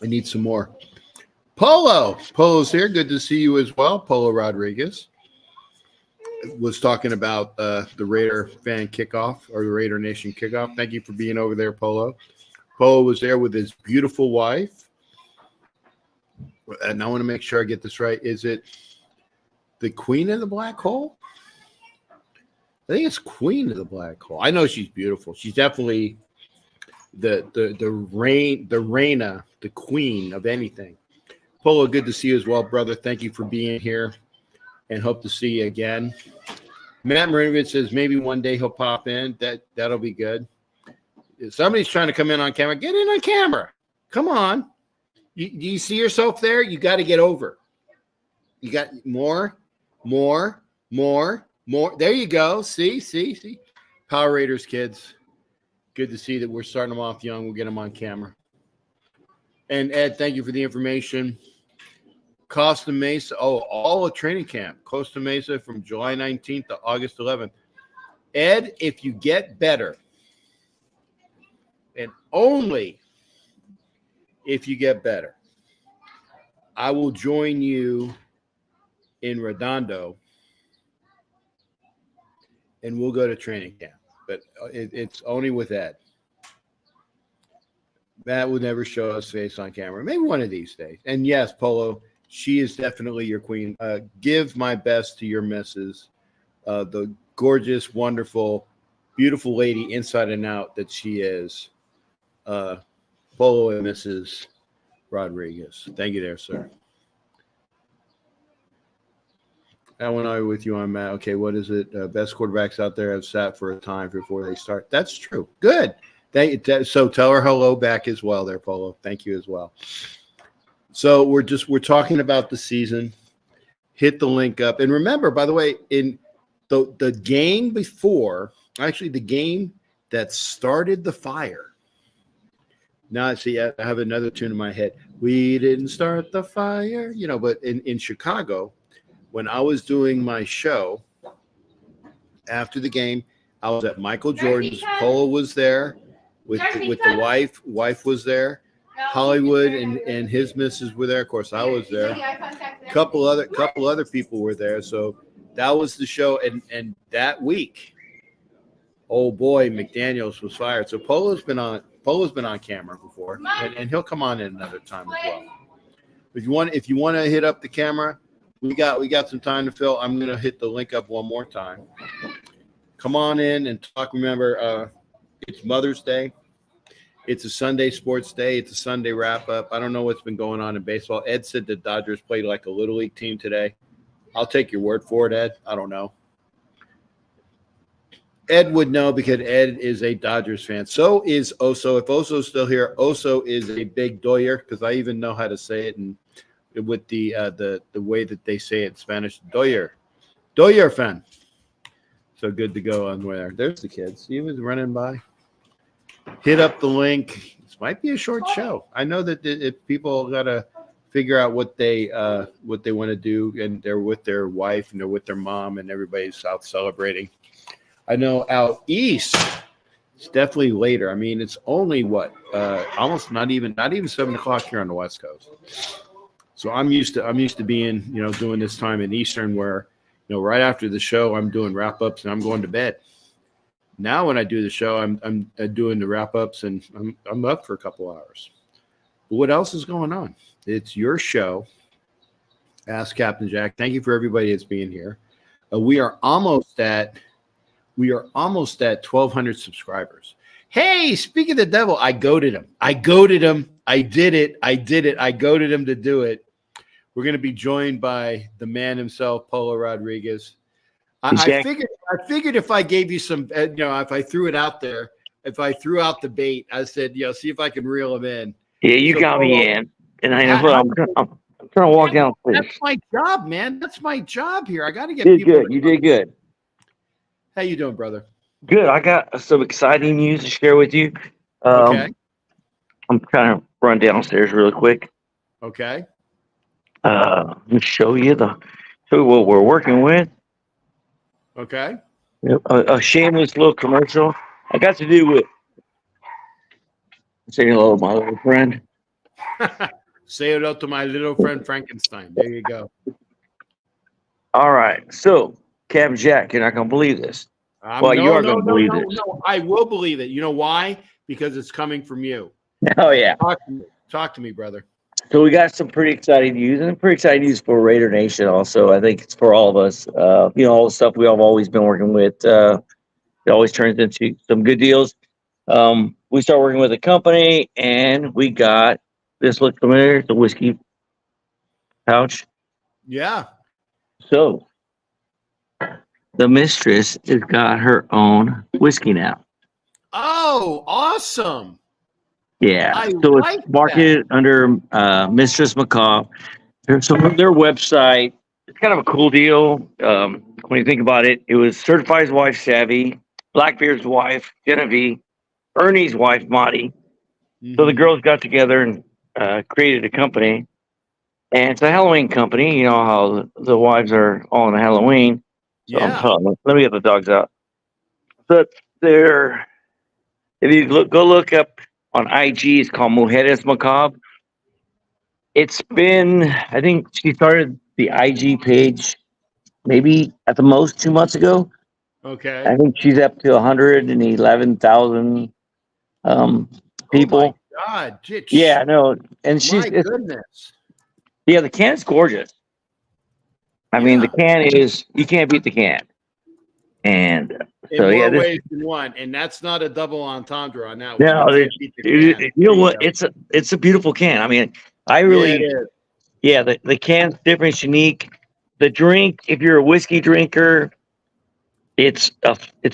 I need some more. Polo's here. Good to see you as well. Polo Rodriguez was talking about the Raider fan kickoff or the Raider Nation kickoff. Thank you for being over there, Polo. Polo was there with his beautiful wife. And I want to make sure I get this right. Is it the Queen of the Black Hole? I think it's Queen of the Black Hole. I know she's beautiful. She's definitely the reina, the queen of anything. Polo, good to see you as well, brother. Thank you for being here, and hope to see you again. Matt Marinovich says maybe one day he'll pop in. That'll be good. If somebody's trying to come in on camera, get in on camera. Come on. You see yourself there? You got to get over. You got more. There you go. See. Power Raiders kids. Good to see that we're starting them off young. We'll get them on camera. And Ed, thank you for the information. Costa Mesa. Oh, all a training camp. Costa Mesa from July 19th to August 11th. Ed, if you get better, and only if you get better, I will join you in Redondo, and we'll go to training camp. But it's only with Ed. Matt will never show us face on camera. Maybe one of these days. And yes, Polo, she is definitely your queen. Give my best to your missus, the gorgeous, wonderful, beautiful lady inside and out that she is. Polo and Mrs. Rodriguez. Thank you there, sir. I went over with you on Matt. Okay, what is it? Best quarterbacks out there have sat for a time before they start. That's true. Good. So tell her hello back as well there, Polo. Thank you as well. So we're talking about the season. Hit the link up. And remember, by the way, in the game before, actually the game that started the fire. Now, see, I have another tune in my head. We didn't start the fire, but in Chicago, when I was doing my show after the game, I was at Michael Jordan's. Polo was there with the wife. Wife was there. Hollywood and his missus were there. Of course, I was there. Couple other people were there. So that was the show. And that week, oh boy, McDaniels was fired. So Polo's been on camera before, and he'll come on in another time as well. If you want to hit up the camera. We got some time to fill. I'm gonna hit the link up one more time. Come on in and talk. Remember, it's Mother's Day. It's a Sunday sports day. It's a Sunday wrap up. I don't know what's been going on in baseball. Ed said the Dodgers played like a little league team today. I'll take your word for it, Ed. I don't know. Ed would know because Ed is a Dodgers fan. So is Oso. If Oso's still here, Oso is a big Doyer because I even know how to say it and. With the way that they say it in Spanish, Doyer fan. So good to go on there. There's the kids. He was running by. Hit up the link. This might be a short show. I know that if people got to figure out what they want to do, and they're with their wife and they're with their mom, and everybody's out celebrating. I know out east, it's definitely later. I mean, it's only almost not even 7:00 here on the West Coast. So I'm used to being, doing this time in Eastern where, right after the show, I'm doing wrap ups and I'm going to bed. Now, when I do the show, I'm doing the wrap ups and I'm up for a couple hours. But what else is going on? It's your show. Ask Captain Jack. Thank you for everybody that's being here. We are almost at 1,200 subscribers. Hey, speak of the devil, I goaded him. I did it. I goaded him to do it. We're going to be joined by the man himself, Polo Rodriguez. I figured if I gave you some, if I threw it out there, if I threw out the bait, I said, see if I can reel him in. Yeah, you So, got Polo, me in, and I know. how, Well, how I'm trying to walk yeah, downstairs. that's my job, man. That's my job here. I got to get Did people. good. You did good. How you doing, brother? Good. I got some exciting news to share with you. Okay. I'm trying to run downstairs really quick. Okay. Let me show you what we're working with. Okay. Yep. A shameless little commercial. I got to do with say hello, my little friend. Say hello to my little friend Frankenstein. There you go. All right. So, Captain Jack, you're not gonna believe this. Well, you No, are no, gonna no, believe no, this. no. I will believe it. You know why? Because it's coming from you. Oh yeah. Talk to me, brother. So we got some pretty exciting news, and pretty exciting news for Raider Nation. Also, I think it's for all of us. All the stuff we have always been working with. It always turns into some good deals. We start working with a company, and we got this. Looks familiar. It's a whiskey pouch. Yeah. So the mistress has got her own whiskey now. Oh, awesome. Yeah. I So like it's marketed under Mistress Macaw. So their website, it's kind of a cool deal. When you think about it, it was Certified's wife, Savvy, Blackbeard's wife, Genevieve, Ernie's wife, Monty. So the Mhm. girls got together and created a company. And it's a Halloween company. You know how the wives are all in Halloween. So Yeah. let me get the dogs out. But they're, if you go look up on IG, it's called Mujeres Macabre. It's been, I think she started the IG page maybe at the most 2 months ago. Okay. I think she's up to 111,000 Oh my people. God. Yeah, no, and My goodness. yeah, the can's gorgeous. I mean, the Yeah. can is, you can't beat the can. And so, In yeah, more this, ways than one. And that's not a double entendre on that one. no, You can't beat the can. you know There what? go. It's a beautiful can. I mean, I Yeah, it really, is. yeah, the can's different, it's unique. The drink, if you're a whiskey drinker, it's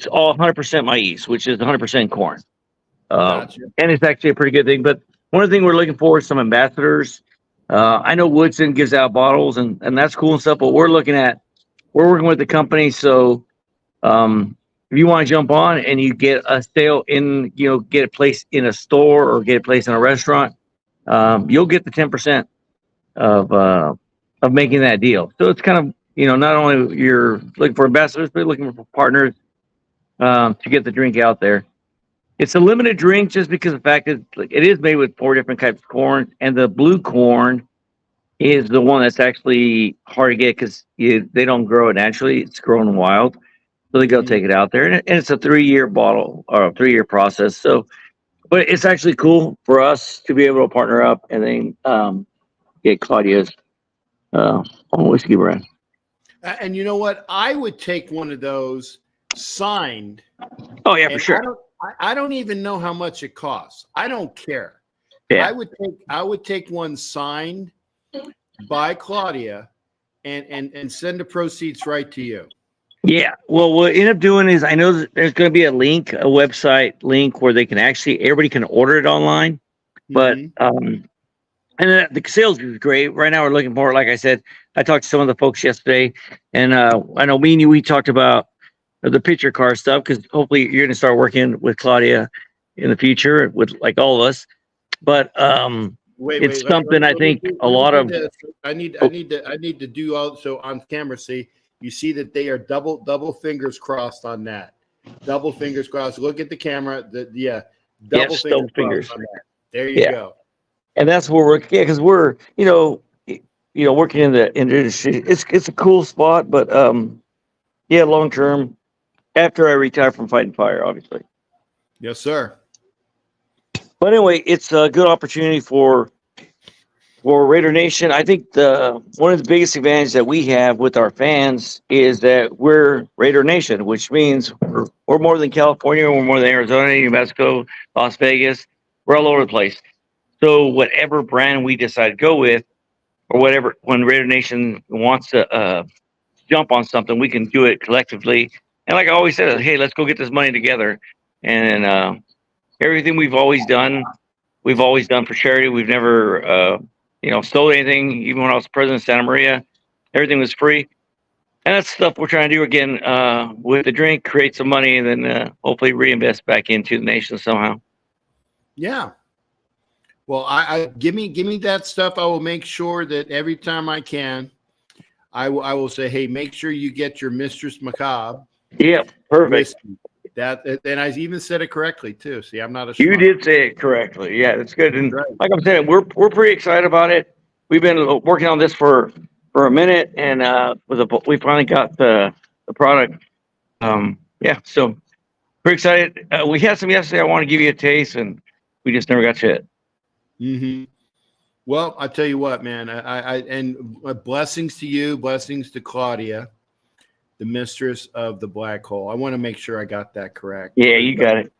all 100% maize, which is 100% corn. Gotcha. And it's actually a pretty good thing. But one of the things we're looking for is some ambassadors. I know Woodson gives out bottles, and that's cool and stuff. But we're working with the company. So if you want to jump on and you get a sale in, get a place in a store or get a place in a restaurant, you'll get the 10% of making that deal. So it's kind of, not only you're looking for ambassadors, but looking for partners to get the drink out there. It's a limited drink just because of the fact that it is made with 4 different types of corn, and the blue corn is the one that's actually hard to get because they don't grow it naturally. It's grown wild. So they go take it out there, and it's a 3-year bottle or a 3-year process. So, but it's actually cool for us to be able to partner up and then get Claudia's own whiskey brand. And you know what? I would take one of those signed. Oh yeah, for And sure. I don't even know how much it costs. I don't care. Yeah. I would take one signed by Claudia and send the proceeds right to you. Yeah. Well, what I end up doing is I know that there's going to be a website link where everybody can order it online. But Mhm. and the sales is great. Right now we're looking for, like I said, I talked to some of the folks yesterday, and I know me and you, we talked about the picture car stuff because hopefully you're going to start working with Claudia in the future with like all of us. But it's something I think a lot of. I need to do also on camera. See, you see that they are double fingers crossed on that. Double fingers crossed. Look at the camera. Double fingers crossed on that. There you go. And that's where because we're working in the industry. It's a cool spot, but long term, after I retire from fighting fire, obviously. Yes, sir. But anyway, it's a good opportunity for Raider Nation. I think one of the biggest advantages that we have with our fans is that we're Raider Nation, which means we're more than California, we're more than Arizona, New Mexico, Las Vegas. We're all over the place. So whatever brand we decide to go with, or whatever, when Raider Nation wants to jump on something, we can do it collectively. And like I always said, hey, let's go get this money together. And everything we've always done we've always done for charity. We've never, stole anything. Even when I was president of Santa Maria, everything was free. And that's stuff we're trying to do again with the drink, create some money, and then hopefully reinvest back into the nation somehow. Yeah. Well, I give me that stuff. I will make sure that every time I can, I will say, hey, make sure you get your Mistress Macabre. Yeah, perfect. That, and I even said it correctly too. See, I'm not a. You schmuck. did say it correctly. Yeah, that's good. And Right. like I'm saying, we're pretty excited about it. We've been working on this for a minute, and we finally got the product. So pretty excited. We had some yesterday. I want to give you a taste, and we just never got to it. Mm-hmm. Well, I tell you what, man. And blessings to you, blessings to Claudia, the mistress of the black hole. I want to make sure I got that correct. Yeah, you got it.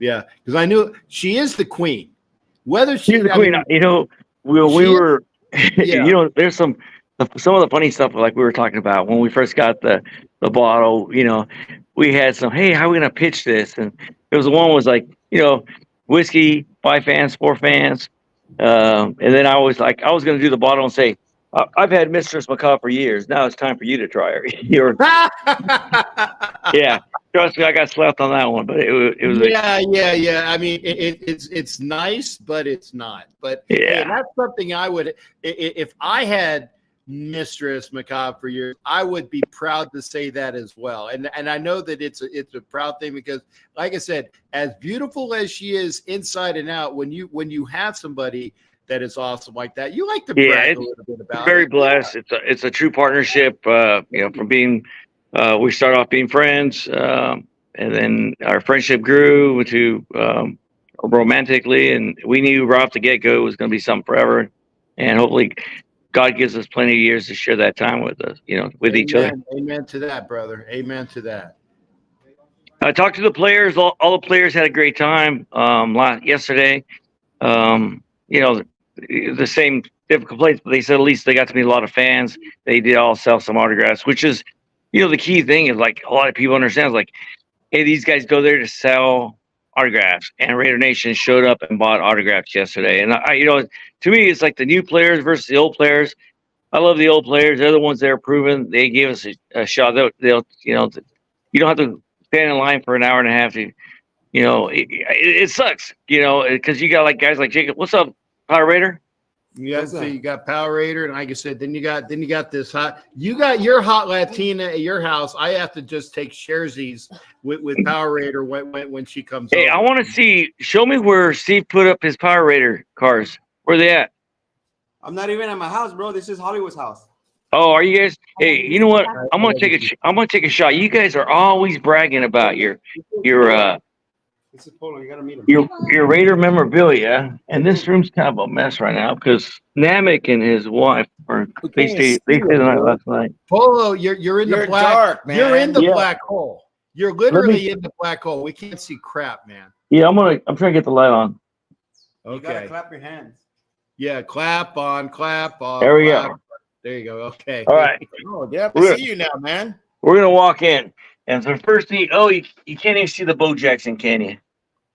Yeah, because I knew she is the queen. Whether She's the queen. We were. Yeah. There's some of the funny stuff like we were talking about when we first got the bottle. We had some. Hey, how are we gonna pitch this? And it was one was like whiskey, 5 fans, 4 fans. And then I was going to do the bottle and say, I've had Mistress Macabre for years. Now it's time for you to try her. Yeah, trust me, I got slapped on that one, but it was. Yeah. I mean, it's nice, but it's not. But yeah, hey, that's something I would, if I had Mistress Macabre for years, I would be proud to say that as well. And I know that it's a proud thing because, like I said, as beautiful as she is inside and out, when you have somebody that is awesome like that, you like to brag a little bit about. Very blessed. It's a true partnership. From being we started off being friends, and then our friendship grew to romantically, and we knew right off the get go it was going to be something forever, and hopefully God gives us plenty of years to share that time with us, with each other. Amen to that, brother. Amen to that. I talked to the players. All the players had a great time yesterday. The same difficult place, but they said at least they got to meet a lot of fans. They did all sell some autographs, which is, the key thing is like a lot of people understand is like, hey, these guys go there to sell autographs, and Raider Nation showed up and bought autographs yesterday. And to me, it's like the new players versus the old players. I love the old players. They're the ones that are proven. They gave us a shot. You don't have to stand in line for an hour and a half to, it sucks, because you got like guys like Jacob. What's up, Power Raider? You got Power Raider, and like I said, then you got this hot. You got your hot Latina at your house. I have to just take sharesies with Power Raider when she comes. Hey, over. I want to see. Show me where Steve put up his Power Raider cars. Where they at? I'm not even at my house, bro. This is Hollywood's house. Oh, are you guys? Hey, you know what? I'm gonna take a shot. You guys are always bragging about your This is Polo. You gotta meet him. your Raider memorabilia, and this room's kind of a mess right now because Namek and his wife they stayed the night last night. Polo, you're in the black. Dark, man. You're in the Yeah. black hole. You're literally in the black hole. We can't see crap, man. Yeah, I'm trying to get the light on. You gotta Okay. clap your hands. Yeah, clap on. There we go. There you go. Okay. All right, Oh, yeah, We're- see you now, man. we're gonna walk in, and so first thing, you can't even see the Bo Jackson, can you?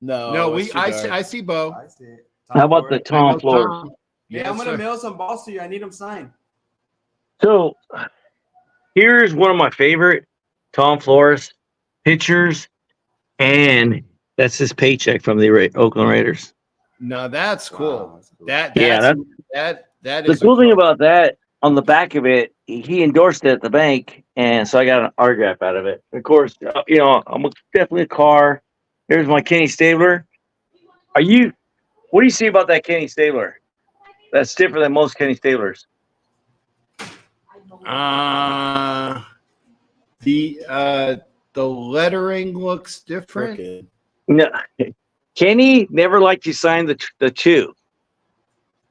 No, I see Bo. I see it. How about the Tom Flores? Tom. Yeah, Yes, I'm gonna sir. mail some balls to you. I need them signed. So here's one of my favorite Tom Flores pictures, and that's his paycheck from the Oakland Raiders. No, that's cool. Wow, that's cool. That The is cool thing about that, on the back of it, he endorsed it at the bank, and so I got an autograph out of it. Of course, I'm definitely a car. There's my Kenny Stabler. What do you see about that Kenny Stabler? That's different than most Kenny Stablers. The lettering looks different. No, Kenny never liked to sign the 2.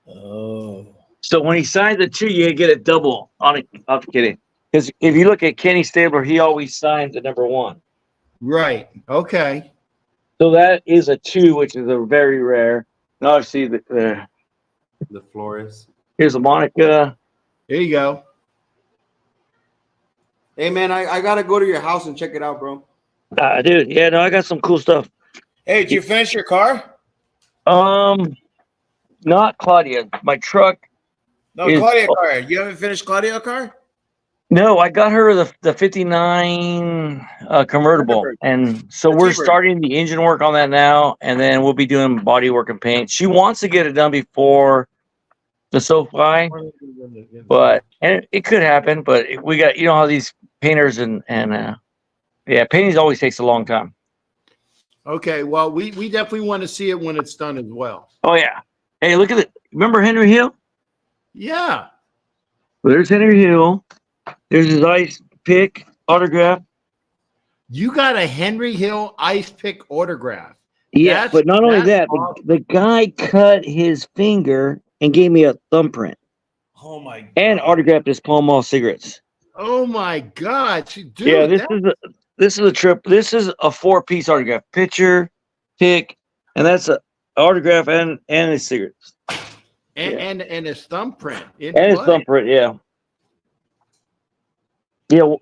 Oh. So when he signed the 2, you get a double on it. I'm kidding. Because if you look at Kenny Stabler, he always signs the number 1. Right. Okay. So that is a 2, which is a very rare. And obviously, The Flores. here's a Monica. There you go. Hey, man, I gotta go to your house and check it out, bro. Dude, yeah, no, I got some cool stuff. Hey, did you finish your car? not Claudia. My truck. No, Is- Claudia car. You haven't finished Claudia car? No, I got her the 59 convertible, and so The we're cheaper. starting the engine work on that now, and then we'll be doing body work and paint. She wants to get it done before the SoFi, but and it could happen. But we got how these painters and painting always takes a long time. Okay, well, we definitely want to see it when it's done as well. Oh yeah, hey, look at it. Remember Henry Hill? Yeah. Well, there's Henry Hill. There's his ice pick autograph. You got a Henry Hill ice pick autograph. Yeah, That's- but not only that's that, awesome. the guy cut his finger and gave me a thumbprint Oh my god. and autographed his Pall Mall cigarettes. Oh my God, dude! Yeah, that- this is a trip. This is a 4-piece autograph: picture, pick, and that's a autograph and his cigarettes and his thumbprint. and his thumbprint. Yeah, yeah.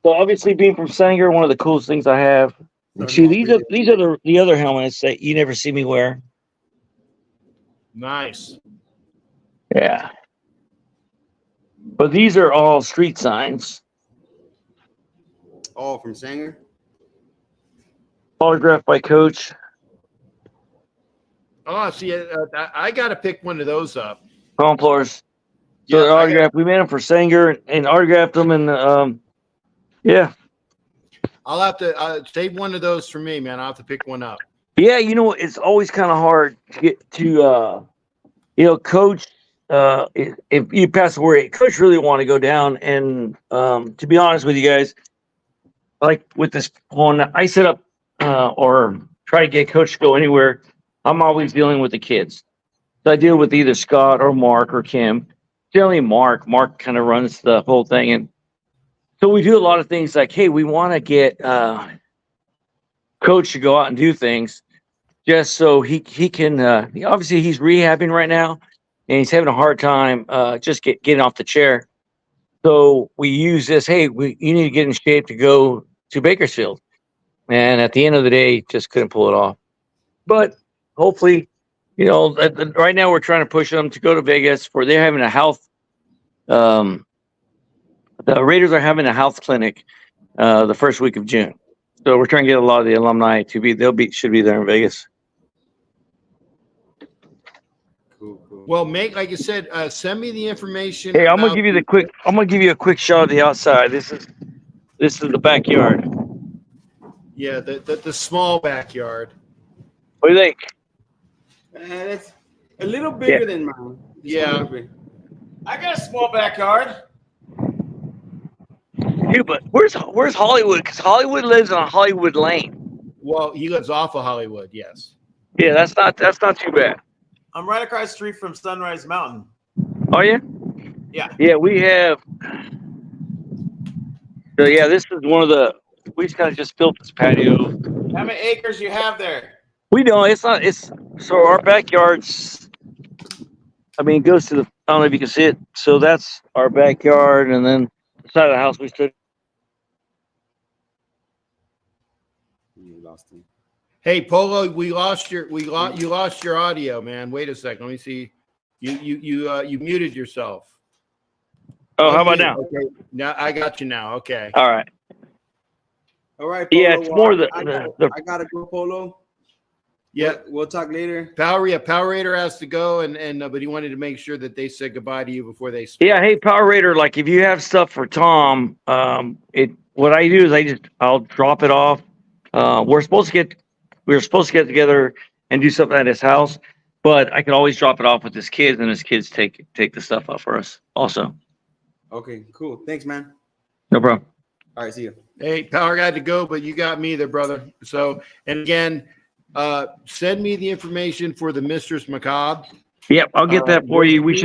So obviously, being from Sanger, one of the coolest things I have. See, these are the other helmets that you never see me wear. Nice. Yeah. But these are all street signs, Oh, from Sanger? autographed by Coach. Oh, see, I got to pick one of those up. Complars. So Yeah, they're I autographed. We made them for Sanger and autographed them, and yeah, I'll have to save one of those for me, man. I'll have to pick one up. yeah. It's always kind of hard to get to. Coach. If you pass away, Coach really want to go down, and to be honest with you guys, like with this one, I set up or try to get Coach to go anywhere. I'm always dealing with the kids. So I deal with either Scott or Mark or Kim. Generally, Mark. Mark kind of runs the whole thing, and so we do a lot of things like, hey, we want to get Coach to go out and do things, just so he can. Obviously, he's rehabbing right now, and he's having a hard time just getting off the chair. So we use this. Hey, you need to get in shape to go to Bakersfield, and at the end of the day, just couldn't pull it off. But hopefully, right now we're trying to push them to go to Vegas for they're having a health. The Raiders are having a health clinic the first week of June, so we're trying to get a lot of the alumni to be. Should be there in Vegas. Cool. Well, like I said, send me the information. Hey, I'm gonna about- give you a quick shot of the outside. This is the backyard. Yeah, the small backyard. What do you think? That's a little bigger than mine. Just a Yeah. little bit. I got a small backyard. Dude, but where's Hollywood? Because Hollywood lives on Hollywood Lane. Well, he lives off of Hollywood. Yes. Yeah, that's not too bad. I'm right across the street from Sunrise Mountain. Oh yeah. Yeah. Yeah, we have. So yeah, this is one of the. We just kind of just built this patio. How many acres you have there? We don't. It's not. It's so our backyard's. I mean, it goes to the. I don't know if you can see it. So that's our backyard, and then the side of the house we stood. You lost him. Hey, Polo, you lost your audio, man. Wait a second. Let me see. You muted yourself. Oh, how about now? Okay. Now I got you now. Okay. All right. All right. Polo, Yeah, it's more the I gotta go, Polo. Yeah. We'll talk later. Power Raider has to go, and but he wanted to make sure that they said goodbye to you before they spoke. Yeah. Hey, Power Raider. Like, if you have stuff for Tom, what I do is I'll drop it off. We were supposed to get together and do something at his house, but I can always drop it off with his kids, and his kids take the stuff up for us also. Okay, cool. Thanks, man. No problem. All right, see you. Hey, Power got to go, but you got me there, brother. So, and again, send me the information for the Mistress Macabre. Yep, I'll get that for you. We'll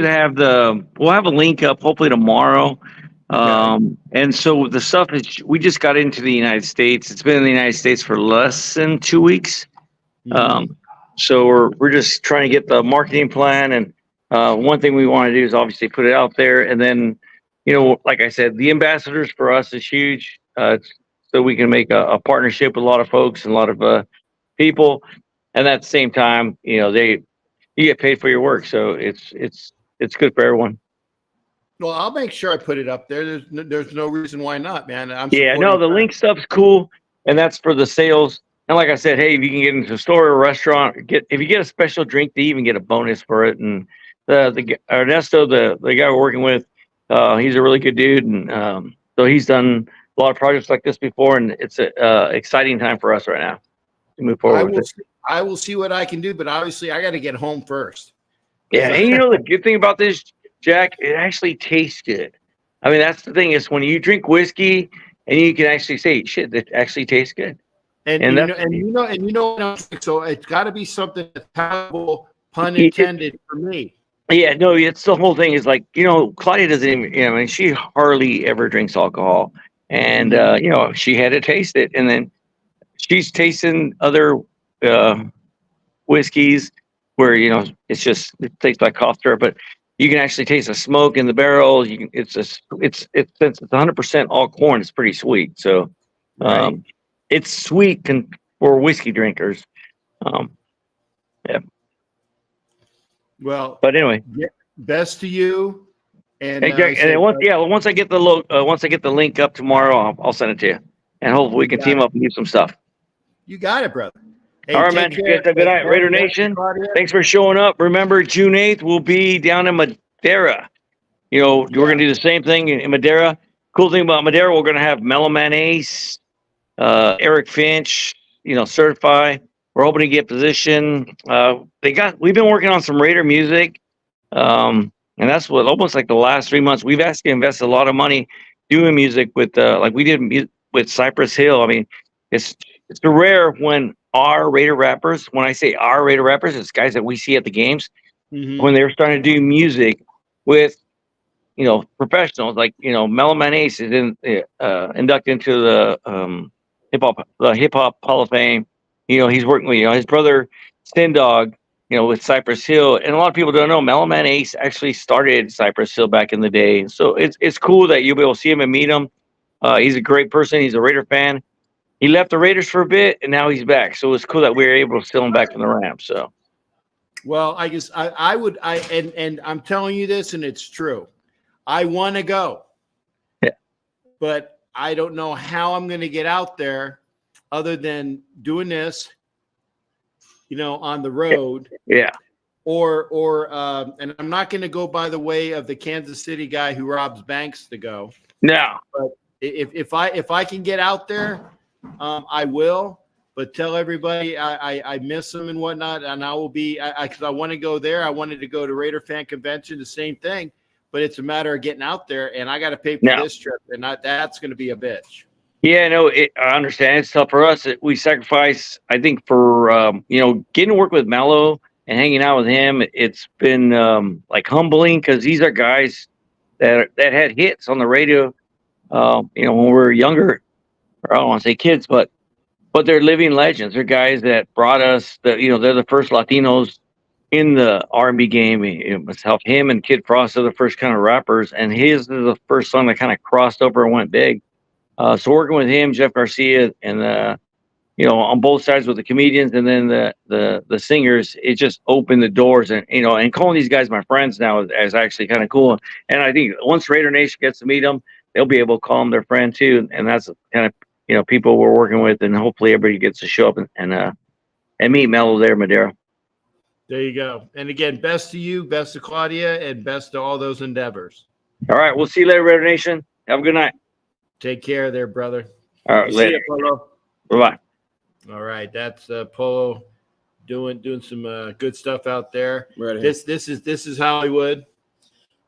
have a link up hopefully tomorrow. And so the stuff is, we just got into the United States. It's been in the United States for less than 2 weeks. So we're just trying to get the marketing plan. And one thing we want to do is obviously put it out there. And then, like I said, the ambassadors for us is huge. So we can make a partnership with a lot of folks and a lot of people. And at the same time, you get paid for your work. So it's good for everyone. Well, I'll make sure I put it up there. There's no reason why not, man. I'm Yeah, no, supporting. the link stuff's cool, and that's for the sales. And like I said, hey, if you can get into a store or a restaurant, if you get a special drink, they even get a bonus for it. And the Ernesto, the guy we're working with, he's a really good dude, and so he's done a lot of projects like this before, and it's a exciting time for us right now to move forward with it. I will see what I can do, but obviously I got to get home first. Yeah, and you know the good thing about this, Jack, it actually tastes good. I mean, that's the thing is when you drink whiskey and you can actually say, "Shit, it actually tastes good." And you know, so it's got to be something that's palatable, pun intended, for me. Yeah, no, it's the whole thing is like, Claudia doesn't even, I mean, she hardly ever drinks alcohol, and she had to taste it, and then she's tasting other whiskeys where it tastes like cough syrup, but you can actually taste the smoke in the barrel. Since it's 100% all corn, it's pretty sweet. So it's sweet for whiskey drinkers. Yeah. Well, but anyway, best to you. And, hey, Jack, and once I get the link up tomorrow, I'll send it to you, and hopefully we can team up and do some stuff. You got it, brother. Hey, all right, man. You guys have a good night, Raider Nation. Thanks for showing up. Remember, June 8th, we'll be down in Madera. We're going to do the same thing in Madera. Cool thing about Madera, we're going to have Mellow Man Ace, Eric Finch, Certify. We're hoping to get position. We've been working on some Raider music. And that's what almost like the last 3 months, we've actually invested a lot of money doing music with, like we did with Cypress Hill. I mean, it's rare when our Raider rappers, when I say our Raider rappers, it's guys that we see at the games, when they're starting to do music with, professionals like, Mellow Man Ace is inducted into the hip hop Hall of Fame. He's working with, his brother Sin Dog, with Cypress Hill, and a lot of people don't know Mellow Man Ace actually started Cypress Hill back in the day. So it's cool that you'll be able to see him and meet him. He's a great person. He's a Raider fan. He left the Raiders for a bit, and now he's back. So it's cool that we were able to steal him back from the Rams. So, well, I guess I would, and I'm telling you this, and it's true. I want to go, but I don't know how I'm going to get out there, other than doing this, on the road. Yeah. Or and I'm not going to go by the way of the Kansas City guy who robs banks to go. No. But if I can get out there, I will. But tell everybody I miss them and whatnot, and I will be because I want to go there. I wanted to go to Raider Fan Convention, the same thing, but it's a matter of getting out there, and I got to pay for this trip, and that's going to be a bitch. Yeah, no, I understand. It's tough for us. We sacrifice, I think, for getting to work with Mello and hanging out with him. It's been like humbling because these are guys that had hits on the radio. When we were younger, or I don't want to say kids, but they're living legends. They're guys that brought us they're the first Latinos in the R&B game. It was helped him and Kid Frost are the first kind of rappers, and his is the first song that kind of crossed over and went big. So working with him, Jeff Garcia, and on both sides with the comedians and then the singers, it just opened the doors, and and calling these guys my friends now is actually kind of cool. And I think once Raider Nation gets to meet them, they'll be able to call them their friend too. And that's kind of people we're working with, and hopefully everybody gets to show up and meet Mello there, Madera. There you go. And again, best to you, best to Claudia, and best to all those endeavors. All right, we'll see you later, Raider Nation. Have a good night. Take care there, brother. All right, later. See you, Polo. Bye-bye. All right, that's Polo doing some good stuff out there. Right. This is Hollywood.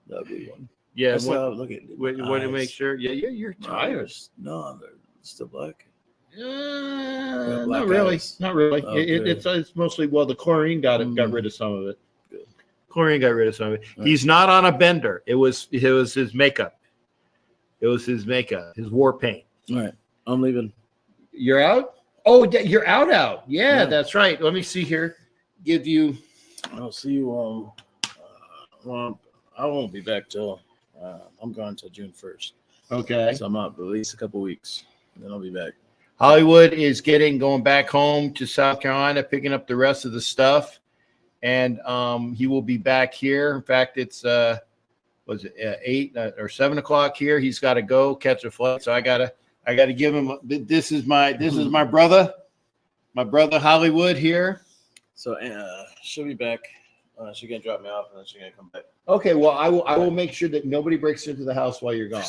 Lovely one. Yeah, That's how I look at it. want to make sure. Yeah, you're tires. No, they're still black. Not really. Not really. Okay. It's mostly the chlorine got rid of some of it. Good. Chlorine got rid of some of it. Right. He's not on a bender. It was his makeup. It was his makeup, his war paint. All right, I'm leaving. You're out? Oh, you're out. Yeah, that's right. Let me see here. Give you. I'll see you. Well, I won't be back till I'm gone till June 1st. Okay. So I'm out at least a couple weeks, then I'll be back. Hollywood is going back home to South Carolina, picking up the rest of the stuff, and he will be back here. In fact, it's was it 8 or 7 o'clock here. He's got to go catch a flight, so I gotta give him. This is my brother, Hollywood here. So she'll be back. She's gonna drop me off, and then she's gonna come back. Okay, well, I will make sure that nobody breaks into the house while you're gone.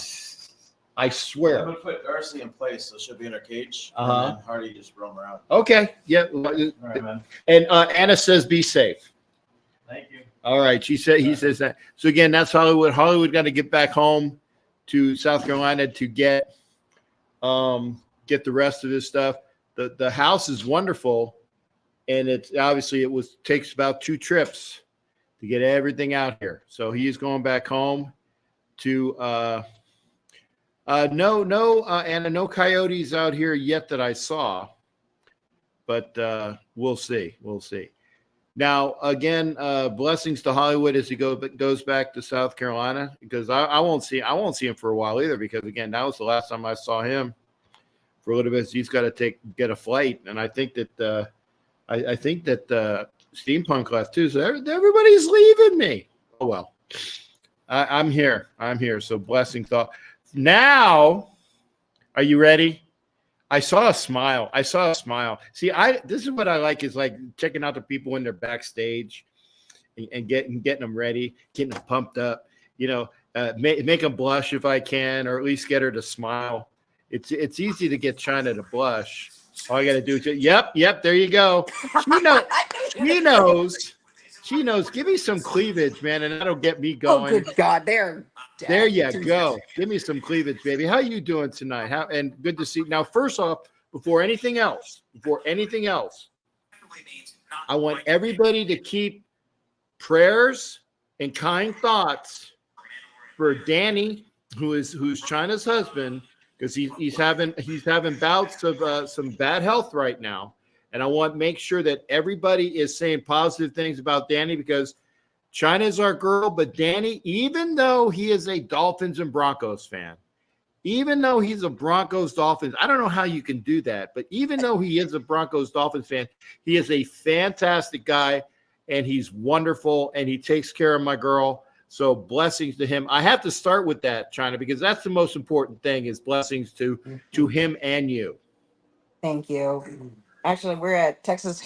I I'm swear. gonna put Darcy in place, so she'll be in her cage. Uh-huh. And then Hardy just roam around. Okay, yeah. All right, man. And Anna says, "Be safe." Thank you. All right, he says that. So again, that's Hollywood. Hollywood got to get back home to South Carolina to get the rest of his stuff. The house is wonderful, and it's obviously takes about 2 trips to get everything out here. So he's going back home to no coyotes out here yet that I saw, but we'll see. Now, again, blessings to Hollywood as he goes back to South Carolina, because I won't see him for a while either, because again, that was the last time I saw him for a little bit. He's got to get a flight, and I think that Steampunk left too. So everybody's leaving me. Oh well, I'm here. So blessing thought. Now, are you ready? I saw a smile. See, this is what I like, is like checking out the people when they're backstage and getting them ready, getting them pumped up, make them blush if I can, or at least get her to smile. It's easy to get China to blush. All I got to do is, yep, there you go. She knows. Give me some cleavage, man, and that'll get me going. Oh, good God, there you go. Give me some cleavage, baby. How you doing tonight? And good to see. Now, first off, before anything else, I want everybody to keep prayers and kind thoughts for Danny, who's China's husband, because he's having bouts of some bad health right now. And I want to make sure that everybody is saying positive things about Danny, because China is our girl, but Danny, even though he is a Dolphins and Broncos fan, even though he's a Broncos-Dolphins, I don't know how you can do that, but even though he is a Broncos-Dolphins fan, he is a fantastic guy, and he's wonderful, and he takes care of my girl. So blessings to him. I have to start with that, China, because that's the most important thing, is blessings to him and you. Thank you. Actually, we're at Texas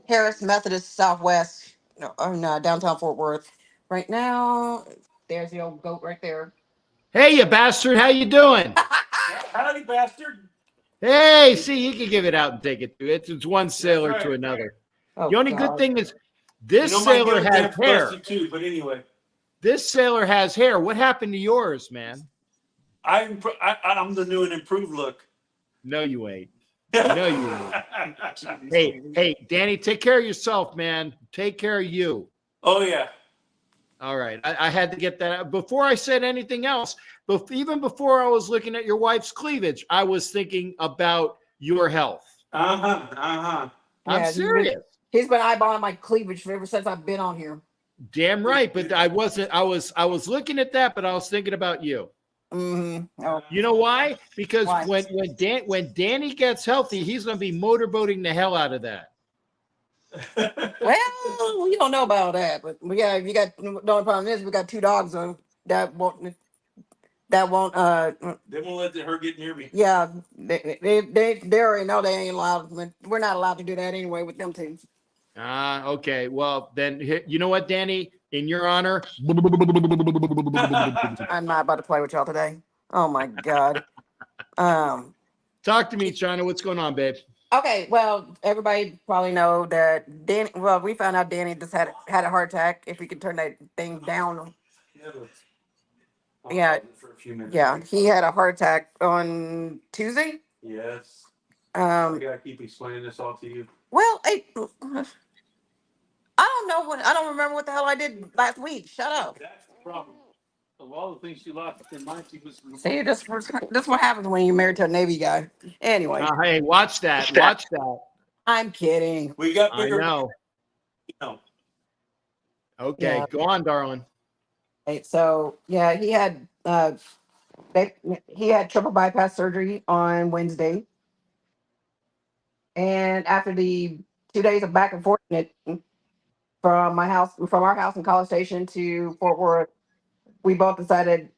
Harris Methodist Southwest, in downtown Fort Worth. Right now, there's the old goat right there. Hey, you bastard. How you doing? Howdy, bastard. Hey, see, you can give it out and take it too. It's one sailor right. to another. Oh, The only God. good thing is this sailor has hair. Too, but anyway, This sailor has hair. What happened to yours, man? I'm the new and improved look. No, you ain't. No, you ain't. Hey, Danny, take care of yourself, man. Take care of you. Oh yeah. All right. I had to get that out. Before I said anything else, but even before I was looking at your wife's cleavage, I was thinking about your health. Uh-huh. I'm serious. He's been eyeballing my cleavage ever since I've been on here. Damn right. But I wasn't. I was looking at that, but I was thinking about you. Mm-hmm. Oh. You know why? Because Why? when Danny gets healthy, he's going to be motorboating the hell out of that. Well, we don't know about that, but the only problem is we got 2 dogs, so that won't They won't let her get near me. yeah, they already know they ain't allowed. We're not allowed to do that anyway with them 2. Okay. Well, then you know what, Danny? In your honor, I'm not about to play with y'all today. Oh my God. talk to me, China. What's going on, babe? Okay, well, everybody probably know that Danny. Well, we found out Danny just had a heart attack. If we could turn that thing down. Yeah, For a few minutes. yeah, he had a heart attack on Tuesday. Yes. I Um, gotta keep explaining this all to you. well, I don't remember what the hell I did last week. Shut up. That's the problem. Of all the things she lost in mind, she was. See, this what happens when you're married to a Navy guy. Anyway, Hey, watch that. Watch that. I'm kidding. We got I bigger. know. No. Okay, Yeah. go on, darling. Right, so yeah, he had triple bypass surgery on Wednesday, and after the 2 days of back and forth It, from our house in College Station to Fort Worth, we both decided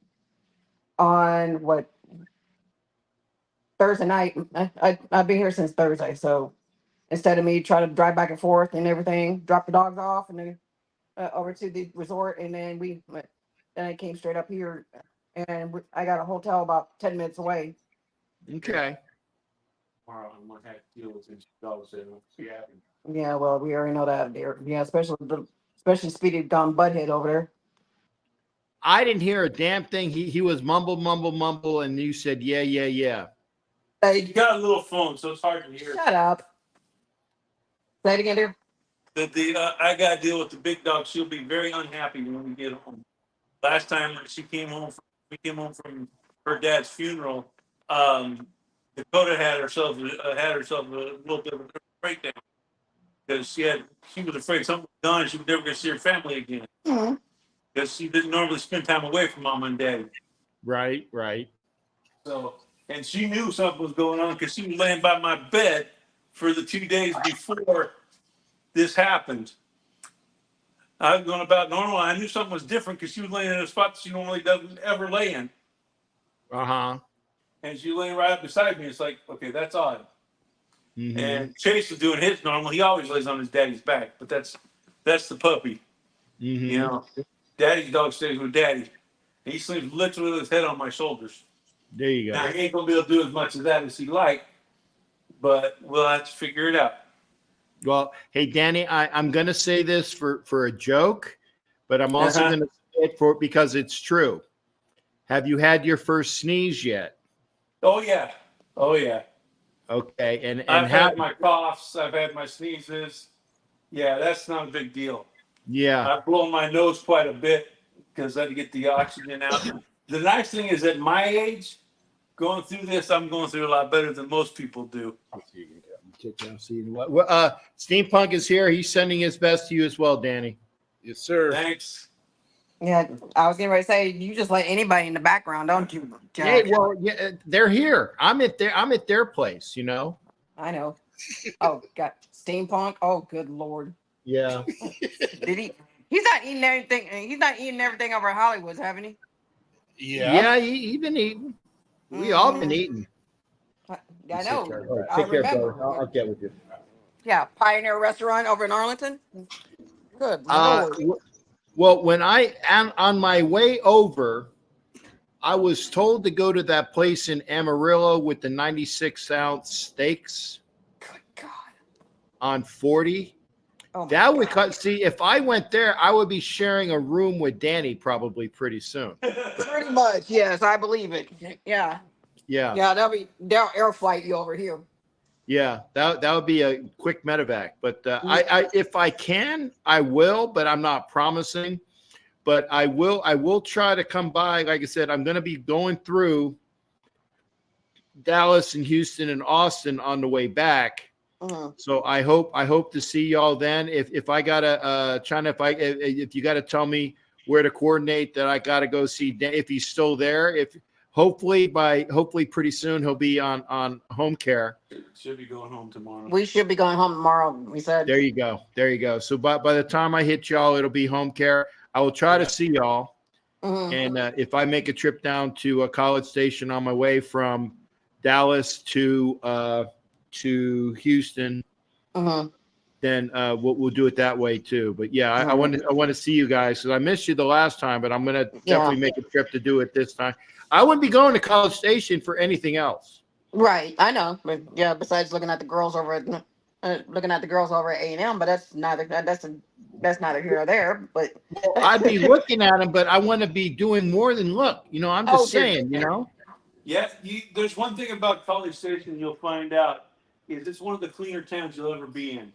on what Thursday night. I've been here since Thursday, so instead of me trying to drive back and forth and everything, drop the dogs off and then over to the resort, and then I came straight up here, and I got a hotel about 10 minutes away. Okay. Yeah, well, we already know that. Yeah, especially Speedy Don Butthead over there. I didn't hear a damn thing. He was mumble, and you said yeah. Hey, You got a little phone, so it's hard to hear. shut up. Say it again, dear. I got to deal with the big dog. She'll be very unhappy when we get home. Last time we came home from her dad's funeral. Dakota had herself a little bit of a breakdown because she was afraid something was done and she was never going to see her family again because she didn't normally spend time away from mom and daddy. Right. So, and she knew something was going on because she was laying by my bed for the 2 days before this happened. I was going about normal. I knew something was different because she was laying in a spot that she normally doesn't ever lay in. And she was laying right up beside me. It's like, okay, that's odd. Mm-hmm. And Chase was doing his normal. He always lays on his daddy's back, but that's the puppy. Mm-hmm. You know, daddy's dog stays with daddy. He sleeps literally with his head on my shoulders. There you go. Now, he ain't going to be able to do as much of that as he like, but we'll have to figure it out. Well, hey, Danny, I'm going to say this for a joke, but I'm also going to say it because it's true. Have you had your first sneeze yet? Oh, yeah. Okay. And I've had my coughs. I've had my sneezes. Yeah, that's not a big deal. Yeah. I've blown my nose quite a bit because I had to get the oxygen out. The nice thing is at my age, going through this, I'm going through a lot better than most people do. Steampunk is here. He's sending his best to you as well, Danny. Yes, sir. Thanks. Yeah, I was getting ready to say, you just let anybody in the background, don't you, Jack? Hey, well, yeah, they're here. I'm at their place, you know. I know. Oh, God. Steampunk? Oh, good Lord. Yeah. Did he? He's not eating everything. He's not eating everything over at Hollywood's, haven't he? Yeah, he's been eating. We all been eating. I know. Right, I take care, remember. brother. I'll get with you. Yeah, Pioneer Restaurant over in Arlington. Good Lord. Well, when I am on my way over, I was told to go to that place in Amarillo with the 96-ounce steaks. Good God. On 40. Oh my That would God. cut. See, if I went there, I would be sharing a room with Danny probably pretty soon. Pretty much, yes, I believe it. Yeah. Yeah. Yeah, they'll air flight you over here. Yeah, that would be a quick medevac. But I if I can, I will, but I'm not promising. But I will try to come by. Like I said, I'm going to be going through Dallas and Houston and Austin on the way back. So I hope to see y'all then. If I gotta China, if you gotta tell me where to coordinate, that I gotta go see if he's still there. If hopefully pretty soon he'll be on home care. Should be going home tomorrow. We should be going home tomorrow, we said. There you go. So by the time I hit y'all, it'll be home care. I will try to see y'all. And if I make a trip down to College Station on my way from Dallas to Houston, then we'll do it that way too. But yeah, I want to see you guys because I missed you the last time, but I'm gonna definitely make a trip to do it this time. I wouldn't be going to College Station for anything else. Right, I know, but yeah, besides looking at the girls over at A&M, but that's neither here or there. But I'd be looking at them, but I want to be doing more than look. You know, I'm just saying. You know. Yeah, there's one thing about College Station you'll find out is it's one of the cleaner towns you'll ever be in.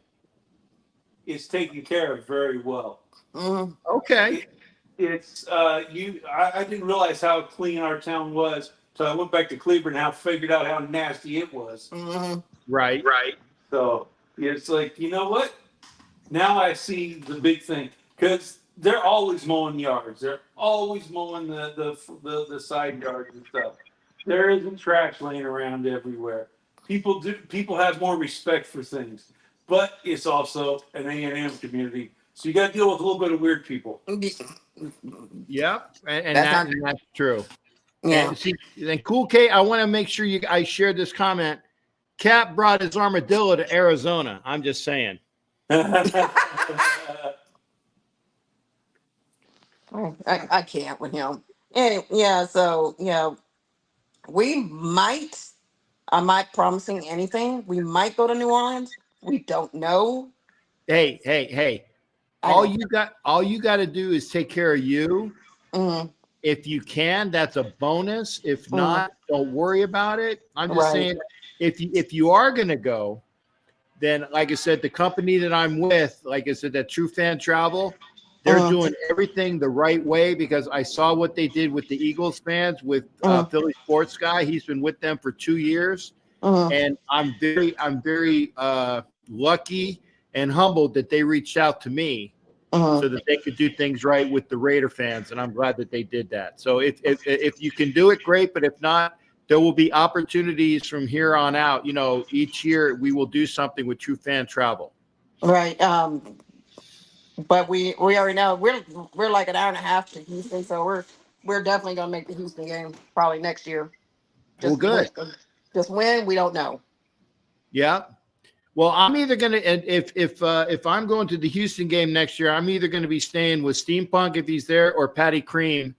It's taken care of very well. Okay. I didn't realize how clean our town was, so I went back to Cleveland and figured out how nasty it was. Right. So it's like, you know what? Now I see the big thing because they're always mowing yards. They're always mowing the side yards and stuff. There isn't trash laying around everywhere. People have more respect for things. but it's also an A&M community. So you got to deal with a little bit of weird people. Yep, and That's that's true. Yeah. And see, then Cool K, I want to make sure I shared this comment. Cap brought his armadillo to Arizona. I'm just saying. I can't with him. Anyway, yeah, so we might. I'm not promising anything. We might go to New Orleans. We don't know. Hey. All you got to do is take care of you. Mm-hmm. If you can, that's a bonus. If not, don't worry about it. I'm just saying, if you are gonna go, then like I said, the company that I'm with, like I said, that True Fan Travel, they're doing everything the right way because I saw what they did with the Eagles fans with Philly Sports Guy. He's been with them for 2 years, and I'm very lucky and humbled that they reached out to me. So that they could do things right with the Raider fans, and I'm glad that they did that. So if you can do it, great. But if not, there will be opportunities from here on out. You know, each year we will do something with True Fan Travel. Right. But we already know we're like an hour and a half to Houston, so we're definitely gonna make the Houston game probably next year. Well, good. Just when we don't know. Yeah. Well, I'm either gonna, and if I'm going to the Houston game next year, I'm either going to be staying with Steampunk if he's there, or Patty Cream,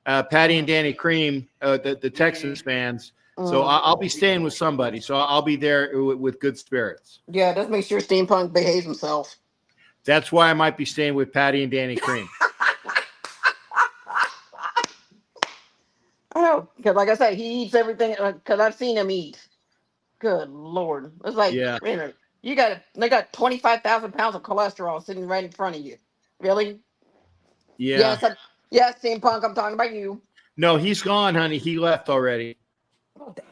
Patty and Danny Cream, the Texans fans. So I'll be staying with somebody. So I'll be there with good spirits. Yeah, just make sure Steampunk behaves himself. That's why I might be staying with Patty and Danny Cream. I know, because like I said, he eats everything. Because I've seen him eat. Good Lord, it's like, wait a minute, they got 25,000 pounds of cholesterol sitting right in front of you. Really? Yeah. Yes, Steampunk, I'm talking about you. No, he's gone, honey. He left already. Oh, damn.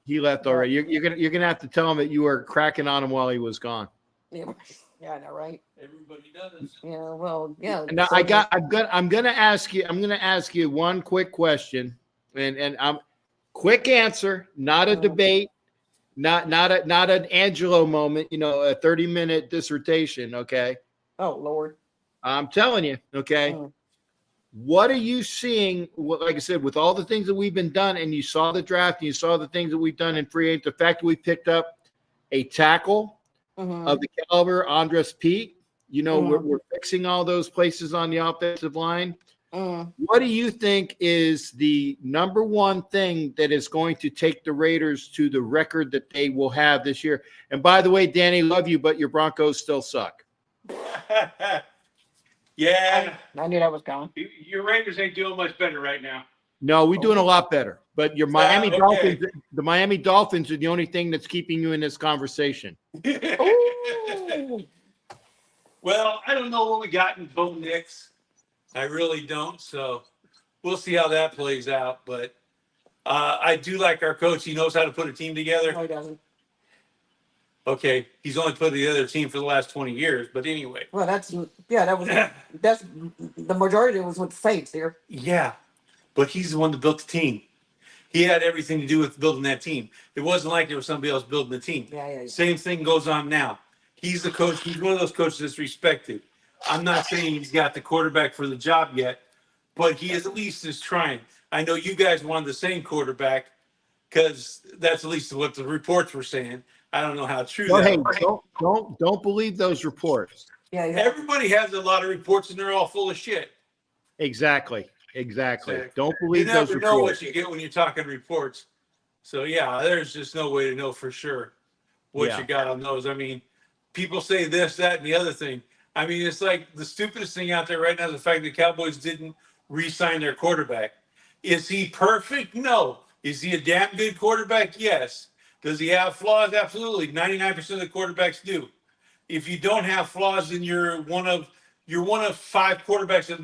He left already. You're gonna have to tell him that you were cracking on him while he was gone. Yeah, I know, right? Everybody does. Yeah, well, yeah. Now I'm gonna ask you one quick question, and I'm quick answer, not a debate, not an Angelo moment, you know, a 30-minute dissertation, okay? Oh Lord. I'm telling you, okay? What are you seeing? Like I said, with all the things that we've been done, and you saw the draft, and you saw the things that we've done in free agent, the fact that we picked up a tackle of the caliber Andres Pete, you know, we're fixing all those places on the offensive line. What do you think is the number one thing that is going to take the Raiders to the record that they will have this year? And by the way, Danny, love you, but your Broncos still suck. Yeah. I knew that was coming. Your Raiders ain't doing much better right now. No, we're doing a lot better. But your Miami Dolphins, the Miami Dolphins are the only thing that's keeping you in this conversation. Well, I don't know what we got in Bo Nix. I really don't. So we'll see how that plays out. But I do like our coach. He knows how to put a team together. No, he doesn't. Okay, he's only put the other team for the last 20 years. But anyway. Well, that's the majority was with the Saints here. Yeah, but he's the one that built the team. He had everything to do with building that team. It wasn't like there was somebody else building the team. Yeah. Same thing goes on now. He's the coach. He's one of those coaches that's respected. I'm not saying he's got the quarterback for the job yet, but he at least is trying. I know you guys wanted the same quarterback because that's at least what the reports were saying. I don't know how true that is. Don't believe those reports. Yeah. Everybody has a lot of reports and they're all full of shit. Exactly. Don't believe you those never reports. know what you get when you're talking reports. So yeah, there's just no way to know for sure what you got on those. I mean, people say this, that, and the other thing. I mean, it's like the stupidest thing out there right now is the fact that Cowboys didn't re-sign their quarterback. Is he perfect? No. Is he a damn good quarterback? Yes. Does he have flaws? Absolutely. 99% of the quarterbacks do. If you don't have flaws, then you're one of 5 quarterbacks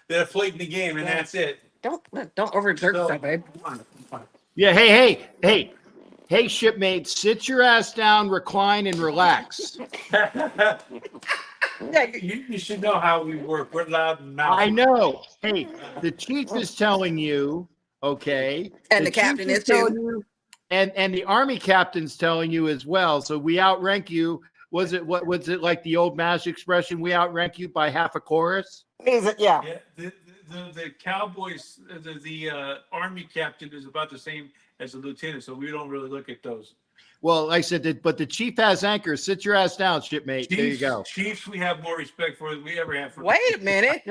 that have played in the game, and that's it. Don't overexert yourself, babe. Yeah. Hey, shipmate, sit your ass down, recline, and relax. You should know how we work. We're loud and mouthy. I know. Hey, the chief is telling you, okay? And the captain is telling too. you, and the Army captain's telling you as well. So we outrank you. what was it like the old MASH expression? We outrank you by half a chorus. Is it? Yeah. Yeah, the Cowboys, the Army captain is about the same as the lieutenant, so we don't really look at those. Well, like I said, but the chief has anchors. Sit your ass down, shipmate. There you go. Chiefs, we have more respect for than we ever have for. Wait a minute.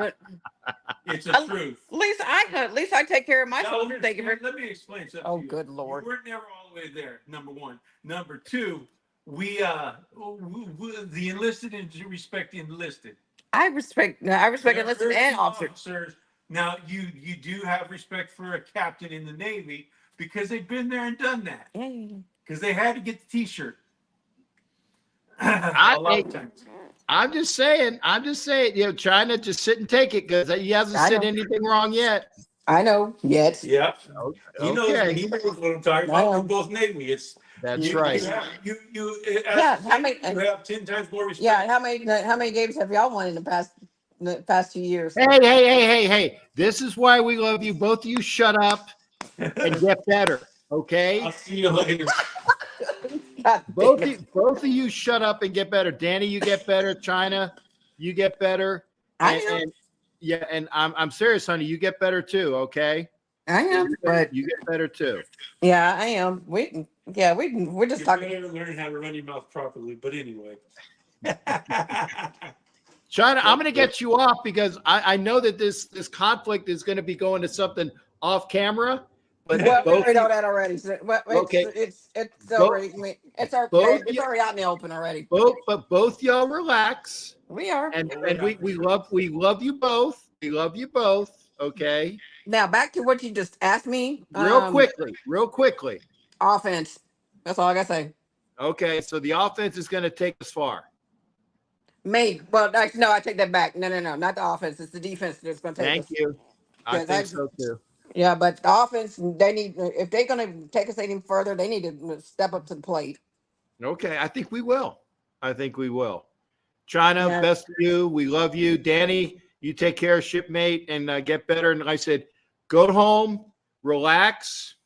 It's the truth. At least I take care of my Now, soldiers. Thank you very let me explain something. Oh, to you. good Lord. We're never all the way there. Number one. Number two, we the enlisted and respect the enlisted. I respect enlisted and officers. Now you do have respect for a captain in the Navy because they've been there and done that. Because they had to get the T-shirt. A lot of times. I'm just saying, China, just sit and take it because he hasn't said anything wrong yet. I know, yet. Yeah. Okay. He knows what I'm talking about. We're both Navy. That's right. You How many? You have 10 times more respect. Yeah. How many games have y'all won in the past 2 years? Hey. This is why we love you. Both of you shut up and get better. Okay. I'll see you later. Both of you shut up and get better. Danny, you get better. China, you get better. And I'm serious, honey. You get better too. Okay. I am, but you get better too. Yeah, I am. We're just talking. You better learn how to run your mouth properly. But anyway. China, I'm going to get you off because I know that this conflict is going to be going to something off camera. But we already know that already. So, okay. It's already out in the open already. Both y'all relax. We are. And we love you both. We love you both. Okay. Now back to what you just asked me. Real quickly. Offense. That's all I gotta say. Okay, so the offense is going to take us far. Maybe. Well, no, I take that back. No, not the offense. It's the defense that's going to take us. Thank you. I think so too. Yeah, but the offense, if they're going to take us any further, they need to step up to the plate. Okay, I think we will. China, best of you. We love you. Danny, you take care of shipmate and get better. And like I said, go home, relax.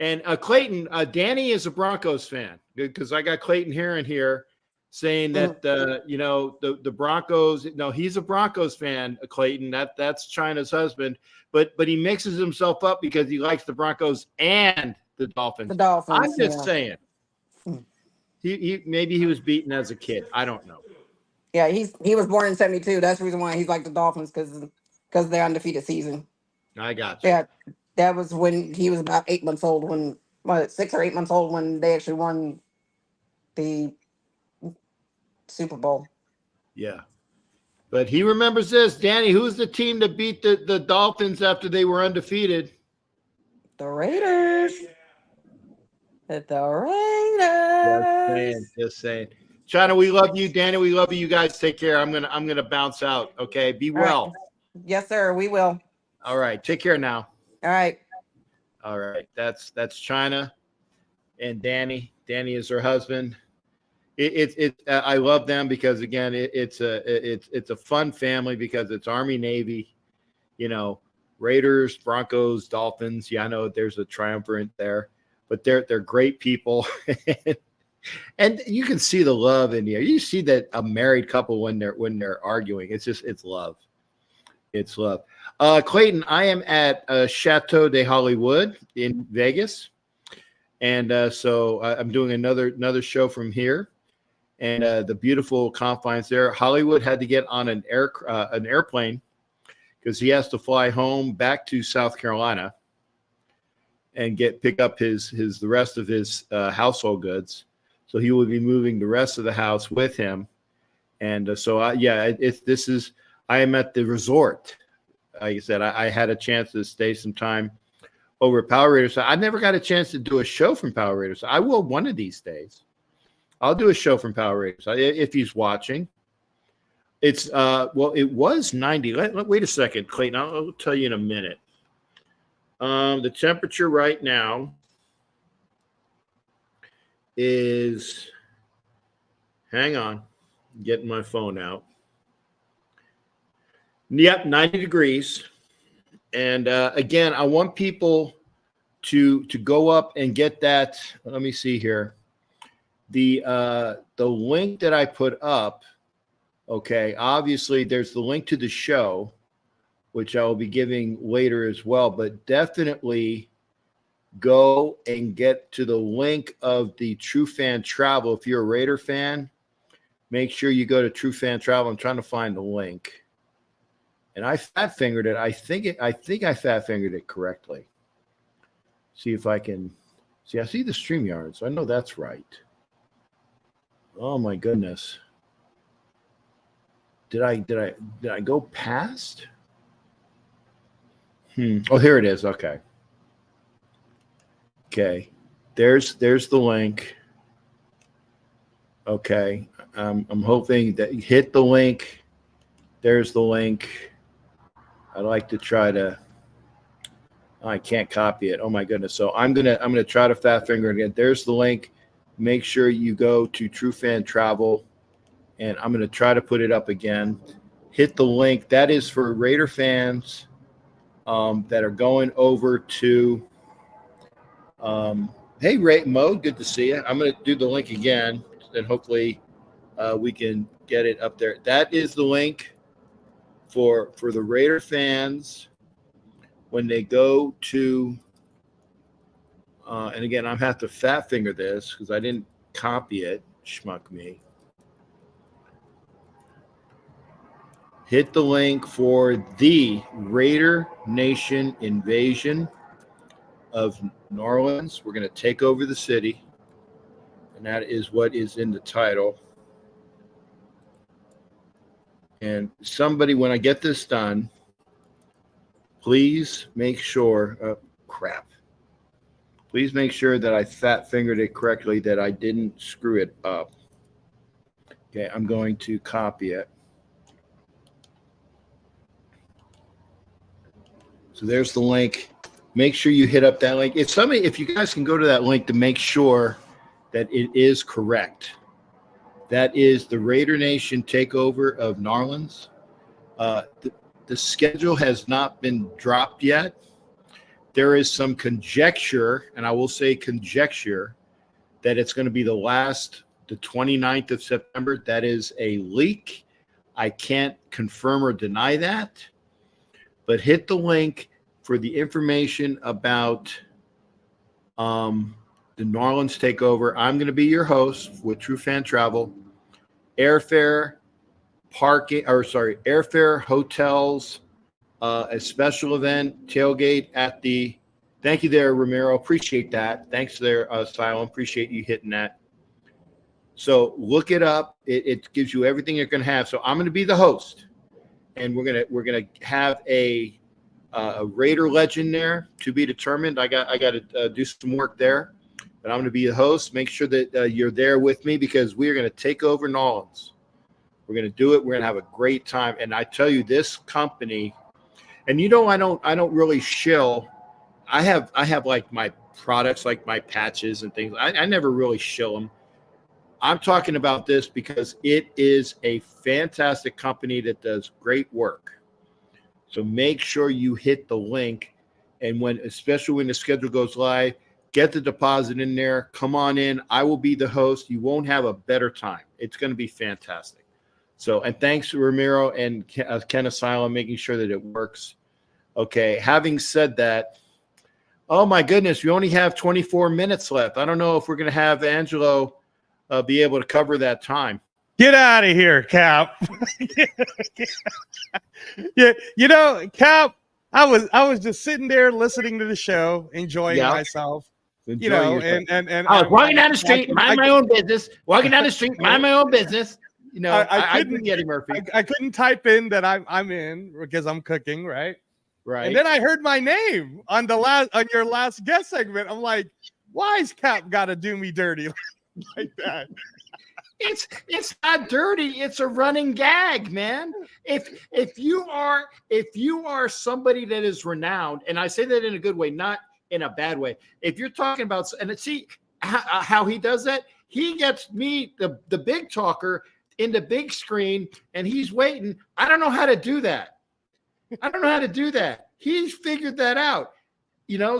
And Clayton, Danny is a Broncos fan because I got Clayton here saying that the Broncos. No, he's a Broncos fan. Clayton, that's China's husband, but he mixes himself up because he likes the Broncos and the Dolphins. I'm just saying. He maybe he was beaten as a kid. I don't know. Yeah, he was born in '72. That's the reason why he's like the Dolphins because they're undefeated season. I got you. Yeah, that was when he was about 8 months old. 6 or 8 months old when they actually won the Super Bowl. Yeah. But he remembers this. Danny, who's the team that beat the Dolphins after they were undefeated? The Raiders. The Raiders. Just saying. China, we love you. Danny, we love you. You guys take care. I'm gonna bounce out. Okay. Be well. Right. Yes, sir. We will. All right. Take care now. All right. All right. That's China and Danny. Danny is her husband. I love them because again, it's a fun family because it's Army, Navy, Raiders, Broncos, Dolphins. Yeah, I know there's a triumvirate there, but they're great people, and you can see the love in here. You see that a married couple when they're arguing. It's love. It's love. Clayton, I am at Chateau de Hollywood in Vegas, and so I'm doing another show from here. And the beautiful confines there. Hollywood had to get on an airplane because he has to fly home back to South Carolina and pick up the rest of his household goods. So he will be moving the rest of the house with him. And I am at the resort. Like I said, I had a chance to stay some time over at Power Raiders. I never got a chance to do a show from Power Raiders. I will one of these days. I'll do a show from Power Raiders if he's watching. It's it was 90. Wait a second, Clayton. I'll tell you in a minute. The temperature right now is. Hang on, I'm getting my phone out. Yep, 90 degrees. And again, I want people to go up and get that. Let me see here. the link that I put up, okay, obviously there's the link to the show, which I will be giving later as well, but definitely go and get to the link of the True Fan Travel. If you're a Raider fan, make sure you go to True Fan Travel. I'm trying to find the link. And I fat fingered it. I think I fat fingered it correctly. See if I can see. I see the StreamYard, so I know that's right. Oh my goodness. Did I go past? Oh, here it is. Okay. Okay. There's the link. Okay. I'm hoping that you hit the link. There's the link. I'd like to try to. I can't copy it. Oh my goodness. So I'm gonna try to fat finger it again. There's the link. Make sure you go to True Fan Travel, and I'm gonna try to put it up again. Hit the link. That is for Raider fans that are going over to. Hey, Ray Mo, good to see you. I'm gonna do the link again, and hopefully we can get it up there. That is the link for the Raider fans when they go to, and again, I have to fat finger this because I didn't copy it. Schmuck me. Hit the link for the Raider Nation invasion of New Orleans. We're going to take over the city, and that is what is in the title. And somebody, when I get this done, please make sure, please make sure that I fat fingered it correctly, that I didn't screw it up. Okay, I'm going to copy it. So there's the link. Make sure you hit up that link. If you guys can go to that link to make sure that it is correct. That is the Raider Nation takeover of New Orleans. The schedule has not been dropped yet. There is some conjecture, and I will say conjecture, that it's going to be the 29th of September. That is a leak. I can't confirm or deny that. But hit the link for the information about the New Orleans takeover. I'm going to be your host with True Fan Travel. Airfare, hotels, a special event, tailgate at the. Thank you there, Ramiro. Appreciate that. Thanks there, Asylum. Appreciate you hitting that. So look it up. It gives you everything you're going to have. So I'm going to be the host, and we're gonna have a Raider legend there to be determined. I got to do some work there, but I'm going to be the host. Make sure that you're there with me because we are going to take over New Orleans. We're going to do it. We're going to have a great time. And I tell you, this company, and I don't really shill. I have like my products, like my patches and things. I never really shill them. I'm talking about this because it is a fantastic company that does great work. So make sure you hit the link, and especially when the schedule goes live, get the deposit in there. Come on in. I will be the host. You won't have a better time. It's going to be fantastic. So, and thanks to Ramiro and Ken Asylum making sure that it works. Okay. Having said that, oh my goodness, we only have 24 minutes left. I don't know if we're going to have Angelo be able to cover that time. Get out of here, Cap. Yeah, Cap, I was just sitting there listening to the show, enjoying myself. And I was walking down the street, mind my own business. Walking down the street, mind my own business. I couldn't get Eddie Murphy. I couldn't type in that I'm in because I'm cooking, right? Right. And then I heard my name on your last guest segment. I'm like, why's Cap got to do me dirty like that? It's not dirty. It's a running gag, man. If you are somebody that is renowned, and I say that in a good way, not in a bad way. If you're talking about, and see how he does that, he gets me, the big talker, in the big screen, and he's waiting. I don't know how to do that. He's figured that out,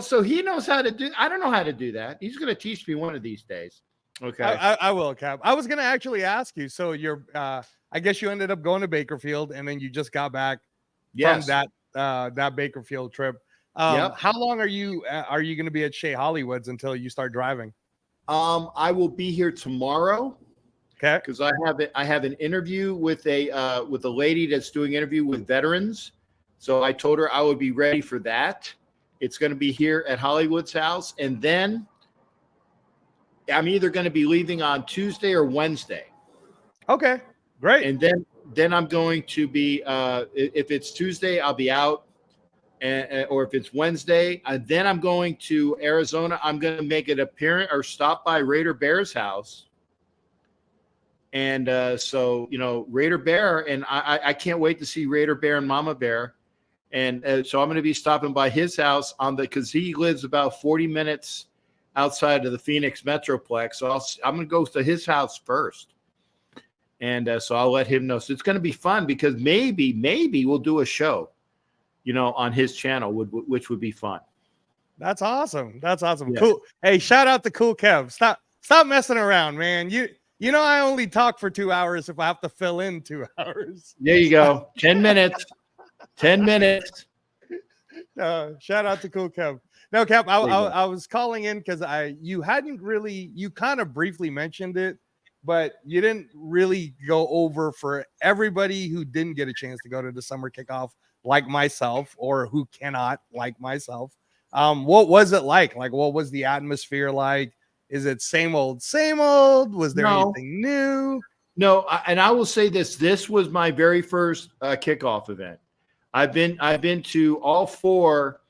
so he knows how to do. I don't know how to do that. He's going to teach me one of these days. Okay. I will, Cap. I was gonna actually ask you. So you're, I guess you ended up going to Bakerfield, and then you just got back Yes. from that Bakerfield trip. Yep. How long are you going to be at Shea Hollywood's until you start driving? I will be here tomorrow. Okay. Because I have an interview with a lady that's doing interview with veterans. So I told her I would be ready for that. It's going to be here at Hollywood's house, and then I'm either going to be leaving on Tuesday or Wednesday. Okay, great. And then I'm going to be if it's Tuesday, I'll be out, or if it's Wednesday, then I'm going to Arizona. I'm going to make an appearance or stop by Raider Bear's house. And so, Raider Bear, and I can't wait to see Raider Bear and Mama Bear. And so I'm going to be stopping by his house because he lives about 40 minutes outside of the Phoenix Metroplex. So I'm going to go to his house first. And so I'll let him know. So it's going to be fun because maybe we'll do a show, on his channel, which would be fun. That's awesome. That's awesome. Yeah. Cool. Hey, shout out to Cool Kev. Stop messing around, man. You know, I only talk for 2 hours if I have to fill in 2 hours. There you go. 10 minutes. 10 minutes. Shout out to Cool Kev. No, Kev, I was calling in because you kind of briefly mentioned it, but you didn't really go over for everybody who didn't get a chance to go to the summer kickoff like myself, or who cannot like myself. What was it like? Like, what was the atmosphere like? Is it same old, same old? Was there anything new? No, and I will say this. This was my very first kickoff event. I've been to all 4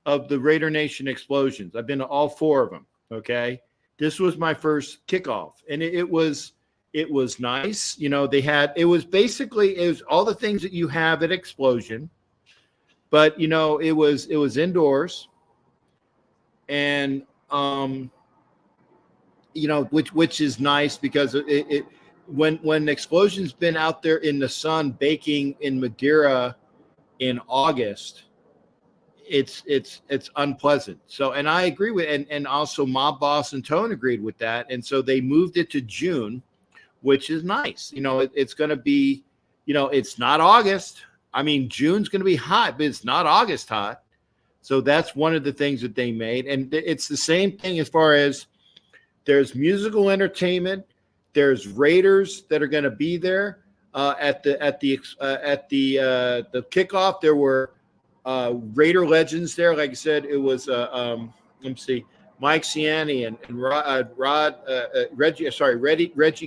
of the Raider Nation explosions. I've been to all 4 of them. Okay. This was my first kickoff, and it was nice. It was all the things that you have at Explosion, but it was indoors, and which is nice because when Explosion's been out there in the sun baking in Madeira in August, it's unpleasant. So, and I agree with, and also Mob Boss and Tone agreed with that. And so they moved it to June, which is nice. It's going to be, it's not August. I mean, June's going to be hot, but it's not August hot. So that's one of the things that they made. And it's the same thing as far as there's musical entertainment. There's Raiders that are going to be there at the kickoff. There were Raider legends there. Like I said, it was let me see, Mike Ciani and Reggie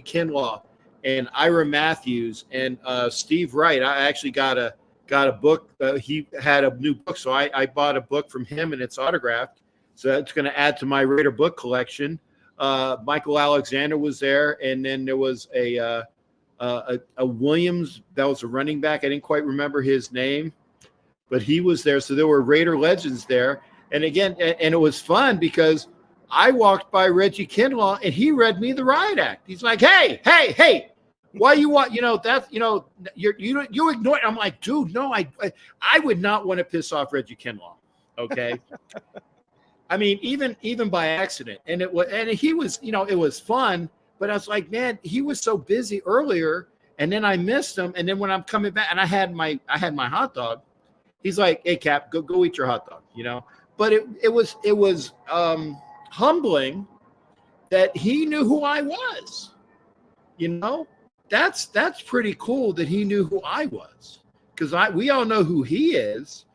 Kinlaw and Ira Matthews and Steve Wright. I actually got a book. He had a new book, so I bought a book from him, and it's autographed. So that's going to add to my Raider book collection. Michael Alexander was there, and then there was a Williams that was a running back. I didn't quite remember his name, but he was there. So there were Raider legends there. And again, and it was fun because I walked by Reggie Kinlaw and he read me the riot act. He's like, hey, why you want, that's, you ignore it. I'm like, dude, no, I would not want to piss off Reggie Kinlaw. Okay. I mean, even by accident. And he was, it was fun, but I was like, man, he was so busy earlier, and then I missed him. And then when I'm coming back and I had my hot dog, he's like, hey, Cap, go eat your hot dog, But it was humbling that he knew who I was. That's pretty cool that he knew who I was, because we all know who he is,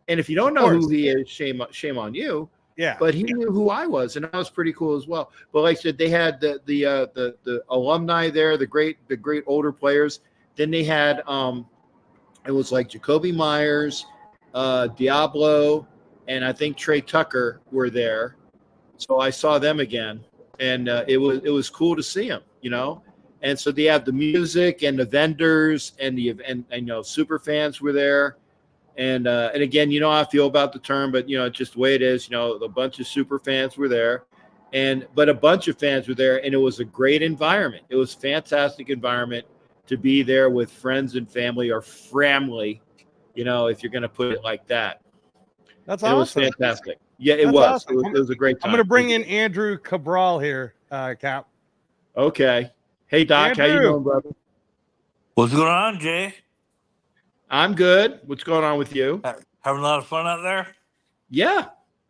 and if you don't know who he is, shame on you. Yeah. But he knew who I was, and that was pretty cool as well. But like I said, they had the alumni there, the great older players. Then they had it was like Jacoby Myers, Diablo, and I think Trey Tucker were there. So I saw them again, and it was cool to see them, And so they have the music and the vendors and super fans were there. And again, how I feel about the term, but it's just the way it is. A bunch of super fans were there, but a bunch of fans were there, and it was a great environment. It was a fantastic environment to be there with friends and family, or family, if you're going to put it like that. That's awesome. It was fantastic. Yeah, it was. Awesome. It was a great time. I'm going to bring in Andrew Cabral here, Cap. Okay. Hey, Doc, how you Andrew. doing, brother? What's going on, Jay? I'm good. What's going on with you? Having a lot of fun out there? Yeah,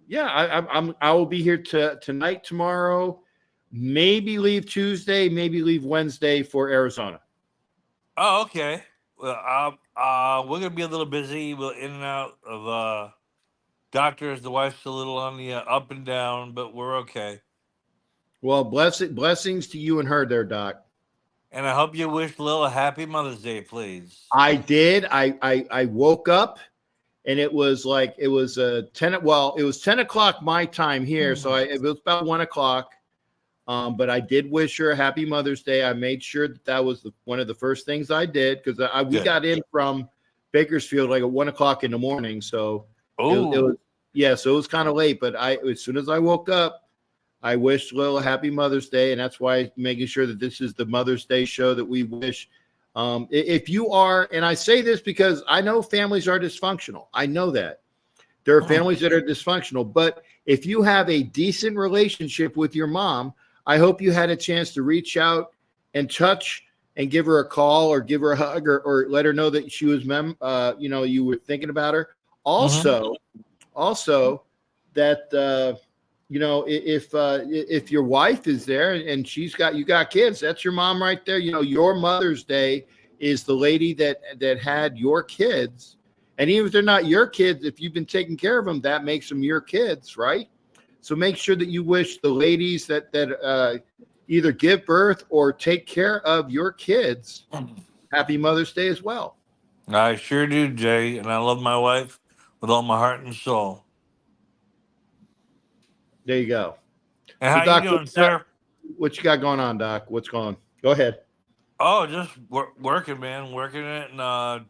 yeah. I will be here tonight, tomorrow. Maybe leave Tuesday. Maybe leave Wednesday for Arizona. Oh, okay. Well, we're gonna be a little busy. We're in and out of doctors. The wife's a little on the up and down, but we're okay. Well, blessings to you and her there, Doc. And I hope you wish Lil a happy Mother's Day, please. I did. I woke up and it was like it was 10. Well, it was 10 o'clock my time here, so it was about 1 o'clock. But I did wish her a happy Mother's Day. I made sure that was one of the first things I did because we got in from Bakersfield like at 1 o'clock in the morning. So it was so it was kind of late. But as soon as I woke up, I wished Lil a happy Mother's Day, and that's why making sure that this is the Mother's Day show that we wish. If you are, and I say this because I know families are dysfunctional. I know that. There are families that are dysfunctional, but if you have a decent relationship with your mom, I hope you had a chance to reach out and touch and give her a call or give her a hug or let her know that she was, you were thinking about her. Also that, if your wife is there and you got kids, that's your mom right there. Your Mother's Day is the lady that had your kids. And even if they're not your kids, if you've been taking care of them, that makes them your kids, right? So make sure that you wish the ladies that either give birth or take care of your kids happy Mother's Day as well. I sure do, Jay, and I love my wife with all my heart and soul. There you go. And how Doc, you doing, sir? What you got going on, Doc? What's going on? Go ahead. Oh, just working, man, working it, and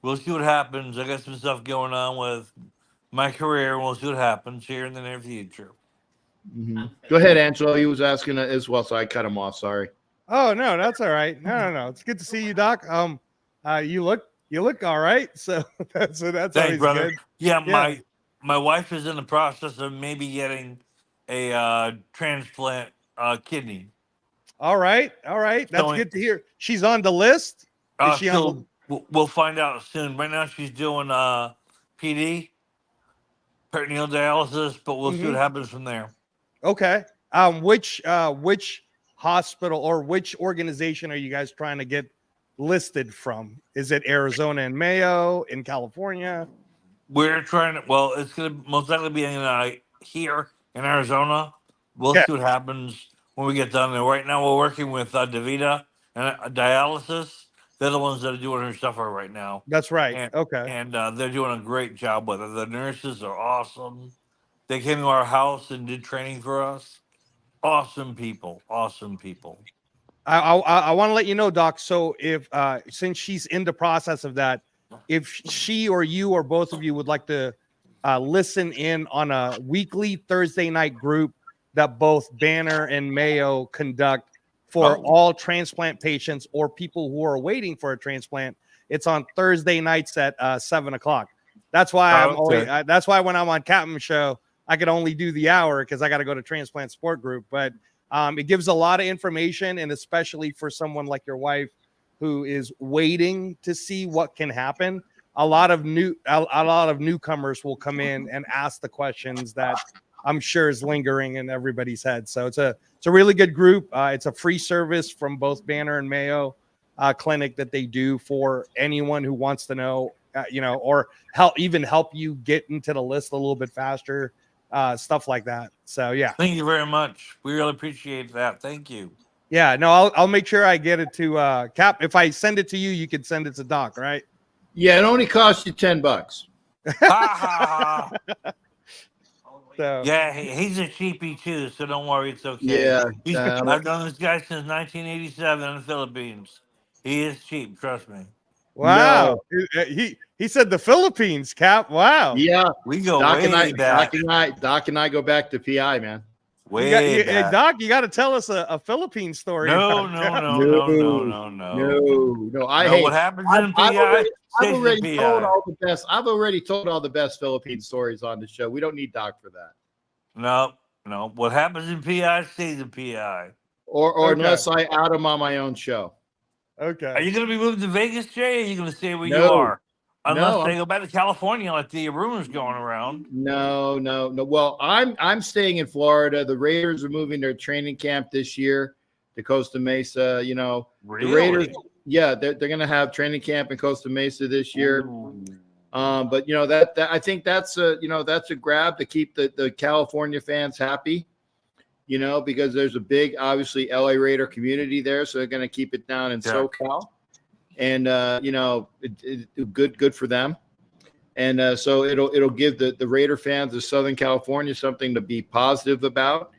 we'll see what happens. I got some stuff going on with my career, and we'll see what happens here in the near future. Mm-hmm. Go ahead, Angelo. He was asking as well, so I cut him off. Sorry. Oh no, that's all right. No. It's good to see you, Doc. You look all right. So that's Thanks, always brother. good. Yeah, my wife is in the process of maybe getting a transplant kidney. All right. That's good to hear. She's on the list. Is she on we'll find out soon. Right now, she's doing PD, peritoneal dialysis, but we'll see what happens from there. Okay. Which hospital or which organization are you guys trying to get listed from? Is it Arizona and Mayo in California? We're trying to. Well, it's going to most likely be here in Arizona. We'll see what happens when we get done there. Right now, we're working with DaVita and dialysis. They're the ones that are doing her stuff right now. That's right. Okay. And they're doing a great job with it. The nurses are awesome. They came to our house and did training for us. Awesome people. Awesome people. I want to let you know, Doc. So if since she's in the process of that, if she or you or both of you would like to listen in on a weekly Thursday night group that both Banner and Mayo conduct for all transplant patients or people who are waiting for a transplant, it's on Thursday nights at 7 o'clock. That's why that's why when I'm on Captain's show, I could only do the hour because I got to go to transplant support group. But it gives a lot of information, and especially for someone like your wife who is waiting to see what can happen. A lot of newcomers will come in and ask the questions that I'm sure is lingering in everybody's head. So it's a really good group. It's a free service from both Banner and Mayo clinic that they do for anyone who wants to know, or help you get into the list a little bit faster, stuff like that. So yeah. Thank you very much. We really appreciate that. Thank you. Yeah, no, I'll make sure I get it to Cap. If I send it to you, you can send it to Doc, right? Yeah, it only costs you $10. So. Yeah, he's a cheapie too, so don't worry, it's okay. Yeah, I've known this guy since 1987 in the Philippines. He is cheap, trust me. Wow, no. He said the Philippines, Cap. Wow. Yeah, we go Doc way back. Doc and I go back to PI, man. Way back. Doc, you got to tell us a Philippine story. No. No. What happens in PI? I've already told all the best Philippine stories on the show. We don't need Doc for that. No. What happens in PI stays in PI. or Okay. unless I out them on my own show. Okay. Are you going to be moving to Vegas, Jay? Or are you going to stay where you No. are? Unless No, they I'm- go back to California, like the rumors going around. No. Well, I'm staying in Florida. The Raiders are moving their training camp this year to Costa Mesa. You know, Really? the Raiders. Yeah, they're going to have training camp in Costa Mesa this year. Ooh. But you know that I think that's a that's a grab to keep the California fans happy. You know, because there's a big, obviously, LA Raider community there, so they're going to keep it down in SoCal, and you know, good for them. And so it'll give the Raider fans of Southern California something to be positive about,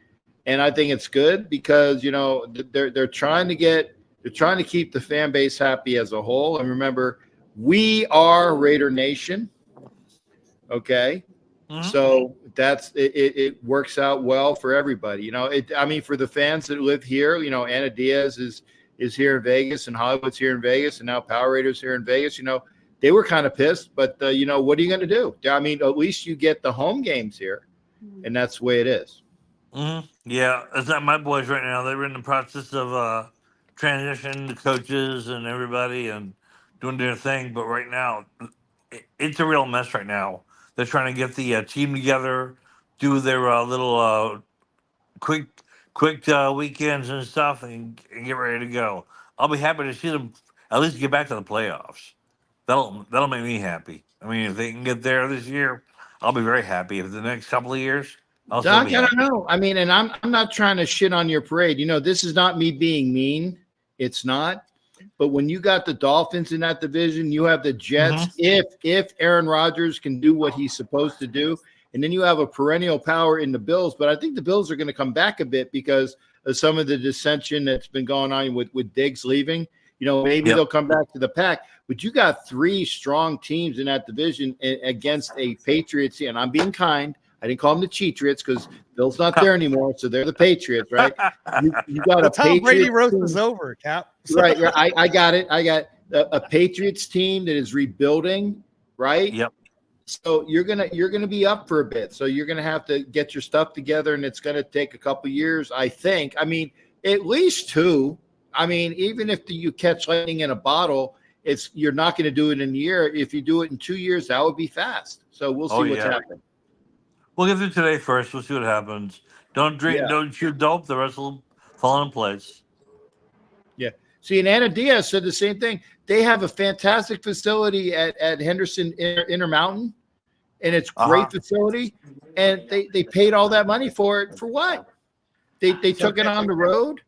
and I think it's good because you know they're trying to keep the fan base happy as a whole. And remember, we are Raider Nation, okay? So that's it works out well for everybody. You know, I mean, for the fans that live here, you know, Ana Diaz is here in Vegas, and Hollywood's here in Vegas, and now Power Raiders here in Vegas. You know, they were kind of pissed, but you know, what are you going to do? I mean, at least you get the home games here, and that's the way it is. Yeah, it's not my boys right now. They're in the process of transition to coaches and everybody and doing their thing. But right now, it's a real mess right now. They're trying to get the team together, do their little quick weekends and stuff, and get ready to go. I'll be happy to see them at least get back to the playoffs. That'll make me happy. I mean, if they can get there this year, I'll be very happy. If the next couple of years, I'll still Doc, be I happy. don't know. I mean, and I'm not trying to shit on your parade. You know, this is not me being mean. It's not. But when you got the Dolphins in that division, you have the Jets. If Aaron Rodgers can do what he's supposed to do, and then you have a perennial power in the Bills. But I think the Bills are going to come back a bit because of some of the dissension that's been going on with Diggs leaving. You know, maybe they'll come back to the pack. But you got three strong teams in that division against a Patriots. And I'm being kind. I didn't call them the Cheatriots because Bill's not there anymore, so they're the Patriots, right? You got a Tom Brady Patriots roast team. is over, Cap. Right. I got it. I got a Patriots team that is rebuilding, right? Yep. So you're gonna be up for a bit. So you're gonna have to get your stuff together, and it's gonna take a couple years, I think. I mean, at least 2. I mean, even if you catch lightning in a bottle, you're not going to do it in a year. If you do it in 2 years, that would be fast. So we'll see what's happening. We'll get through today first. We'll see what happens. Don't drink, don't chew dope. The rest will fall in place. Yeah. See, and Ana Diaz said the same thing. They have a fantastic facility at Henderson Intermountain, and it's great facility. And they paid all that money for it. For what? They took it on the road.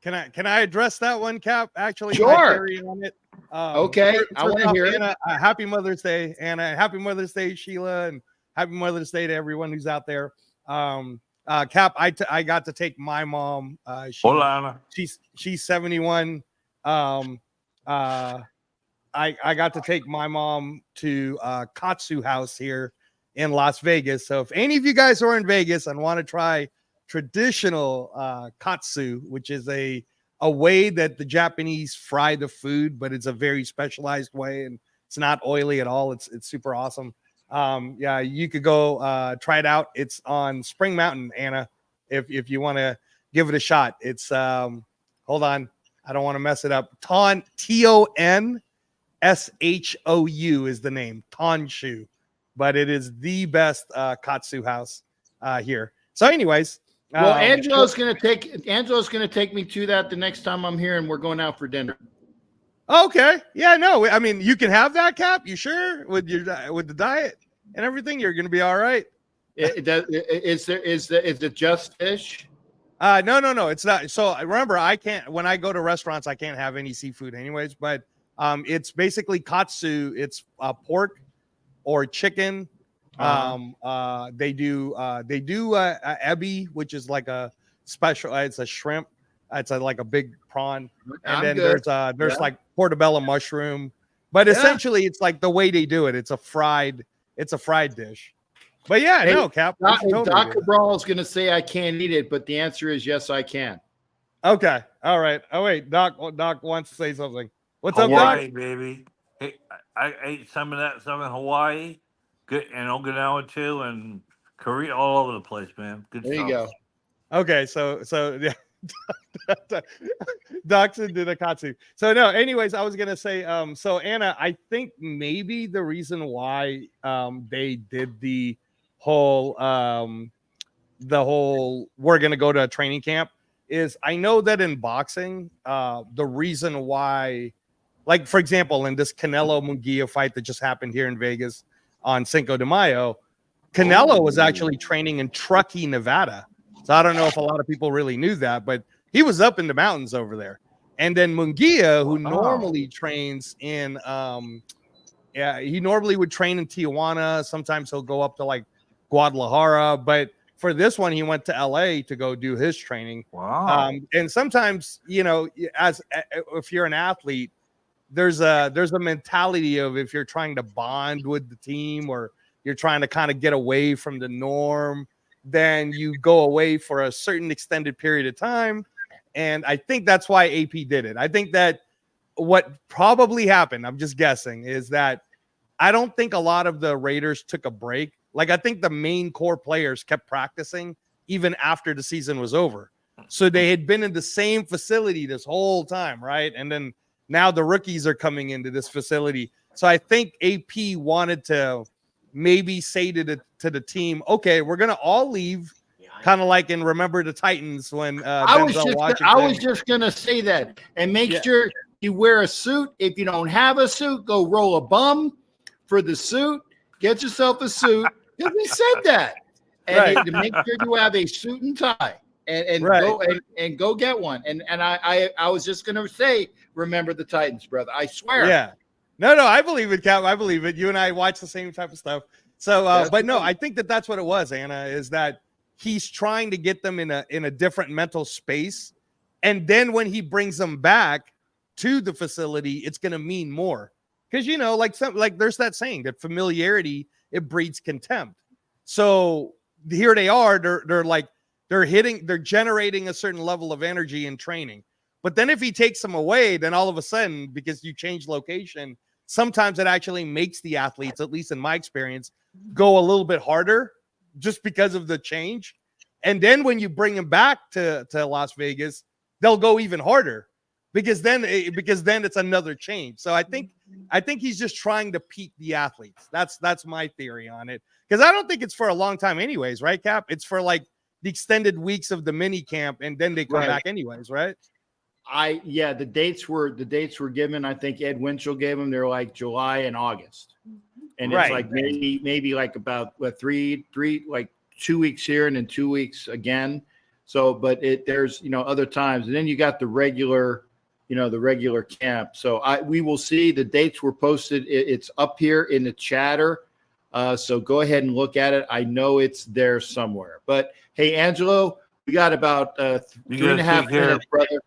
Can I address that one, Cap? Actually, Sure. I carry on it. Okay, I want to hear it. Anna, happy Mother's Day, Anna. Happy Mother's Day, Sheila, and happy Mother's Day to everyone who's out there. Cap, I got to take my mom. She's 71. I got to take my mom to Katsu House here in Las Vegas. So if any of you guys are in Vegas and want to try traditional katsu, which is a way that the Japanese fry the food, but it's a very specialized way and it's not oily at all. It's super awesome. Yeah, you could go try it out. It's on Spring Mountain, Anna, if you want to give it a shot. It's hold on, I don't want to mess it up. Tonshu is the name, Tonshu, but it is the best katsu house here. So anyways, well, Angela's gonna take me to that the next time I'm here, and we're going out for dinner. Okay, yeah, no, I mean you can have that, Cap. You sure with the diet and everything, you're gonna be all right. Is it just fish? No, it's not. So remember, I can't, when I go to restaurants, I can't have any seafood anyways, but it's basically katsu. It's pork or chicken. They do ebi, which is like a special, it's a shrimp. It's like a big prawn. And then there's like portobello mushroom, but essentially it's like the way they do it. It's a fried dish. But yeah, hey, no, Cap. Doc Cabral is going to say I can't eat it, but the answer is yes, I can. Okay. All right. Oh, wait. Doc wants to say something. What's Hawaii, up, Doc? baby. Hey, I ate some of that stuff in Hawaii, good, and Okinawa too, and Korea, all over the place, man. Good There stuff. you go. Okay. So yeah, Dachshund did a katsu. So no, anyways, I was gonna say, so Anna, I think maybe the reason why they did the whole we're gonna go to a training camp is I know that in boxing, the reason why, like for example, in this Canelo Munguia fight that just happened here in Vegas on Cinco de Mayo, Canelo was actually training in Truckee, Nevada. So I don't know if a lot of people really knew that, but he was up in the mountains over there. And then Munguia, who normally trains in he normally would train in Tijuana. Sometimes he'll go up to like Guadalajara, but for this one, he went to LA to go do his training. Wow. And sometimes, as if you're an athlete, there's a mentality of if you're trying to bond with the team or you're trying to kind of get away from the norm, then you go away for a certain extended period of time. And I think that's why AP did it. I think that what probably happened, I'm just guessing, is that I don't think a lot of the Raiders took a break. Like, I think the main core players kept practicing even after the season was over. So they had been in the same facility this whole time, right? And then now the rookies are coming into this facility. So I think AP wanted to maybe say to the team, okay, we're going to all leave, kind of like in Remember the Titans when I was just going to say that. And make sure you wear a suit. If you don't have a suit, go roll a bum for the suit. Get yourself a suit. Because we said that. And to make sure you have a suit and tie. And go and go get one. And I was just gonna say, Remember the Titans, brother. I swear. Yeah. No, I believe it, Cap. I believe it. You and I watch the same type of stuff. So, but no, I think that's what it was, Anna, is that he's trying to get them in a different mental space. And then when he brings them back to the facility, it's gonna mean more. Because like there's that saying that familiarity, it breeds contempt. So here they are, they're generating a certain level of energy in training. But then if he takes them away, then all of a sudden, because you change location, sometimes it actually makes the athletes, at least in my experience, go a little bit harder just because of the change. And then when you bring them back to Las Vegas, they'll go even harder because then it's another change. So I think he's just trying to peak the athletes. That's my theory on it. Because I don't think it's for a long time anyways, right, Cap? It's for like the extended weeks of the mini camp, and then they come back anyways, right? The dates were given. I think Ed Winchell gave them. They're like July and August, and it's like maybe like about three like 2 weeks here and then 2 weeks again. So, but there's other times, and then you got the regular camp. So we will see. The dates were posted. It's up here in the chatter. So go ahead and look at it. I know it's there somewhere. But hey, Angelo, we got about 3.5 minutes, brother.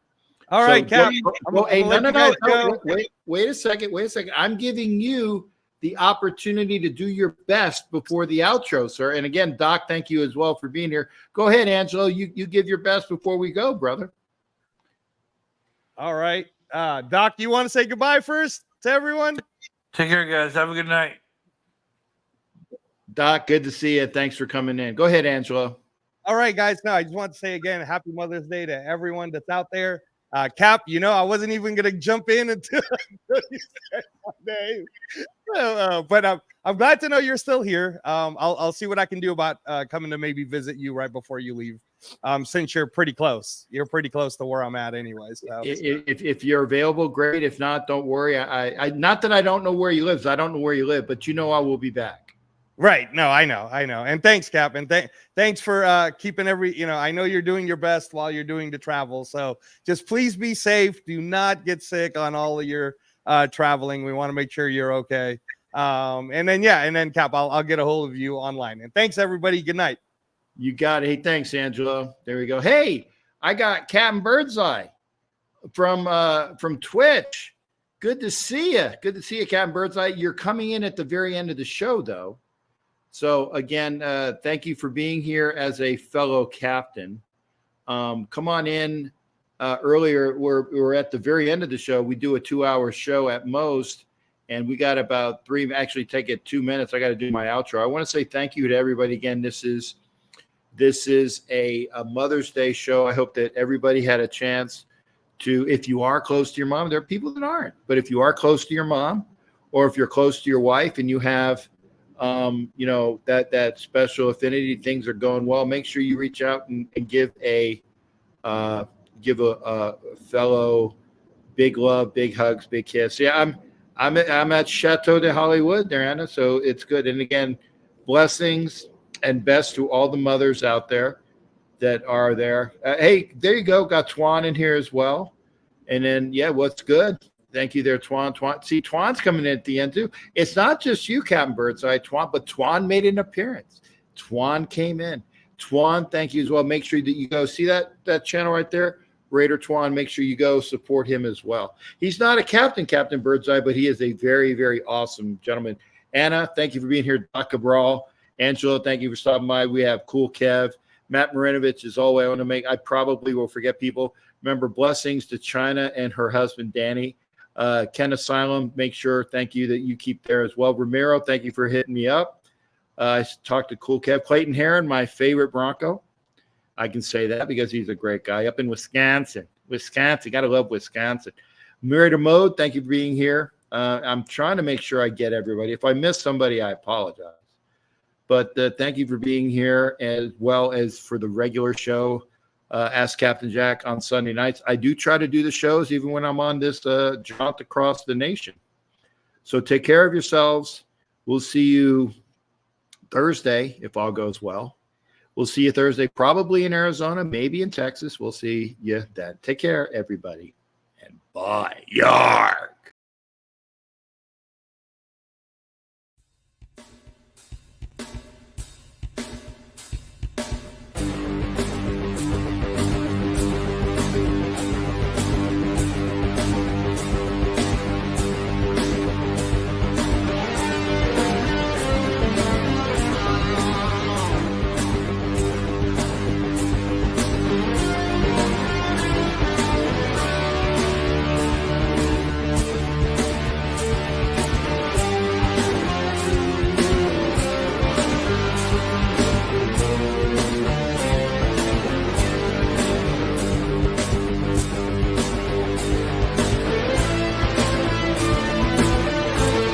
All right, Cap. No. Wait a second. I'm giving you the opportunity to do your best before the outro, sir. And again, Doc, thank you as well for being here. Go ahead, Angelo. You give your best before we go, brother. All right. Doc, you want to say goodbye first to everyone? Take care, guys. Have a good night. Doc, good to see you. Thanks for coming in. Go ahead, Angelo. All right, guys. No, I just want to say again, happy Mother's Day to everyone that's out there. Cap, I wasn't even going to jump in until you said my name. But I'm glad to know you're still here. I'll see what I can do about coming to maybe visit you right before you leave. Since you're pretty close. You're pretty close to where I'm at anyway. So. If you're available, great. If not, don't worry. I not that I don't know where you live. I don't know where you live, but I will be back. Right. No, I know. And thanks, Cap. And thanks for keeping I know you're doing your best while you're doing the travel. So just please be safe. Do not get sick on all of your traveling. We want to make sure you're okay. And then Cap, I'll get a hold of you online. And thanks, everybody. Good night. You got it. Hey, thanks, Angelo. There we go. Hey, I got Captain Birdseye from Twitch. Good to see you. Good to see you, Captain Birdseye. You're coming in at the very end of the show, though. So again, thank you for being here as a fellow captain. Come on in earlier. We're at the very end of the show. We do a 2-hour show at most, and we got about 3. Actually, take it 2 minutes. I got to do my outro. I want to say thank you to everybody again. This is This is a Mother's Day show. I hope that everybody had a chance to, if you are close to your mom, there are people that aren't, but if you are close to your mom, or if you're close to your wife and you have, that special affinity, things are going well, make sure you reach out and give a fellow big love, big hugs, big kiss. Yeah, I'm at Chateau de Hollywood, Diana, so it's good. And again, blessings and best to all the mothers out there that are there. Hey, there you go. Got Twan in here as well. And then, yeah, what's good? Thank you there, Twan. See, Twan's coming in at the end, too. It's not just you, Captain Birdseye, Twan, but Twan made an appearance. Twan came in. Twan, thank you as well. Make sure that you go see that channel right there, Raider Twan. Make sure you go support him as well. He's not a Captain Birdseye, but he is a very, very awesome gentleman. Anna, thank you for being here. Doc Cabral. Angela, thank you for stopping by. We have Cool Kev. Matt Marinovich is all I want to make. I probably will forget people. Remember, blessings to China and her husband, Danny. Ken Asylum, make sure, thank you that you keep there as well. Ramiro, thank you for hitting me up. I talked to Cool Kev. Clayton Heron, my favorite Bronco. I can say that because he's a great guy up in Wisconsin. Got to love Wisconsin. Murder Mode, thank you for being here. I'm trying to make sure I get everybody. If I miss somebody, I apologize. But thank you for being here, as well as for the regular show, Ask Captain Jack on Sunday nights. I do try to do the shows even when I'm on this jaunt across the nation. So take care of yourselves. We'll see you Thursday, if all goes well. We'll see you Thursday, probably in Arizona, maybe in Texas. We'll see you then. Take care, everybody, and bye. Yark.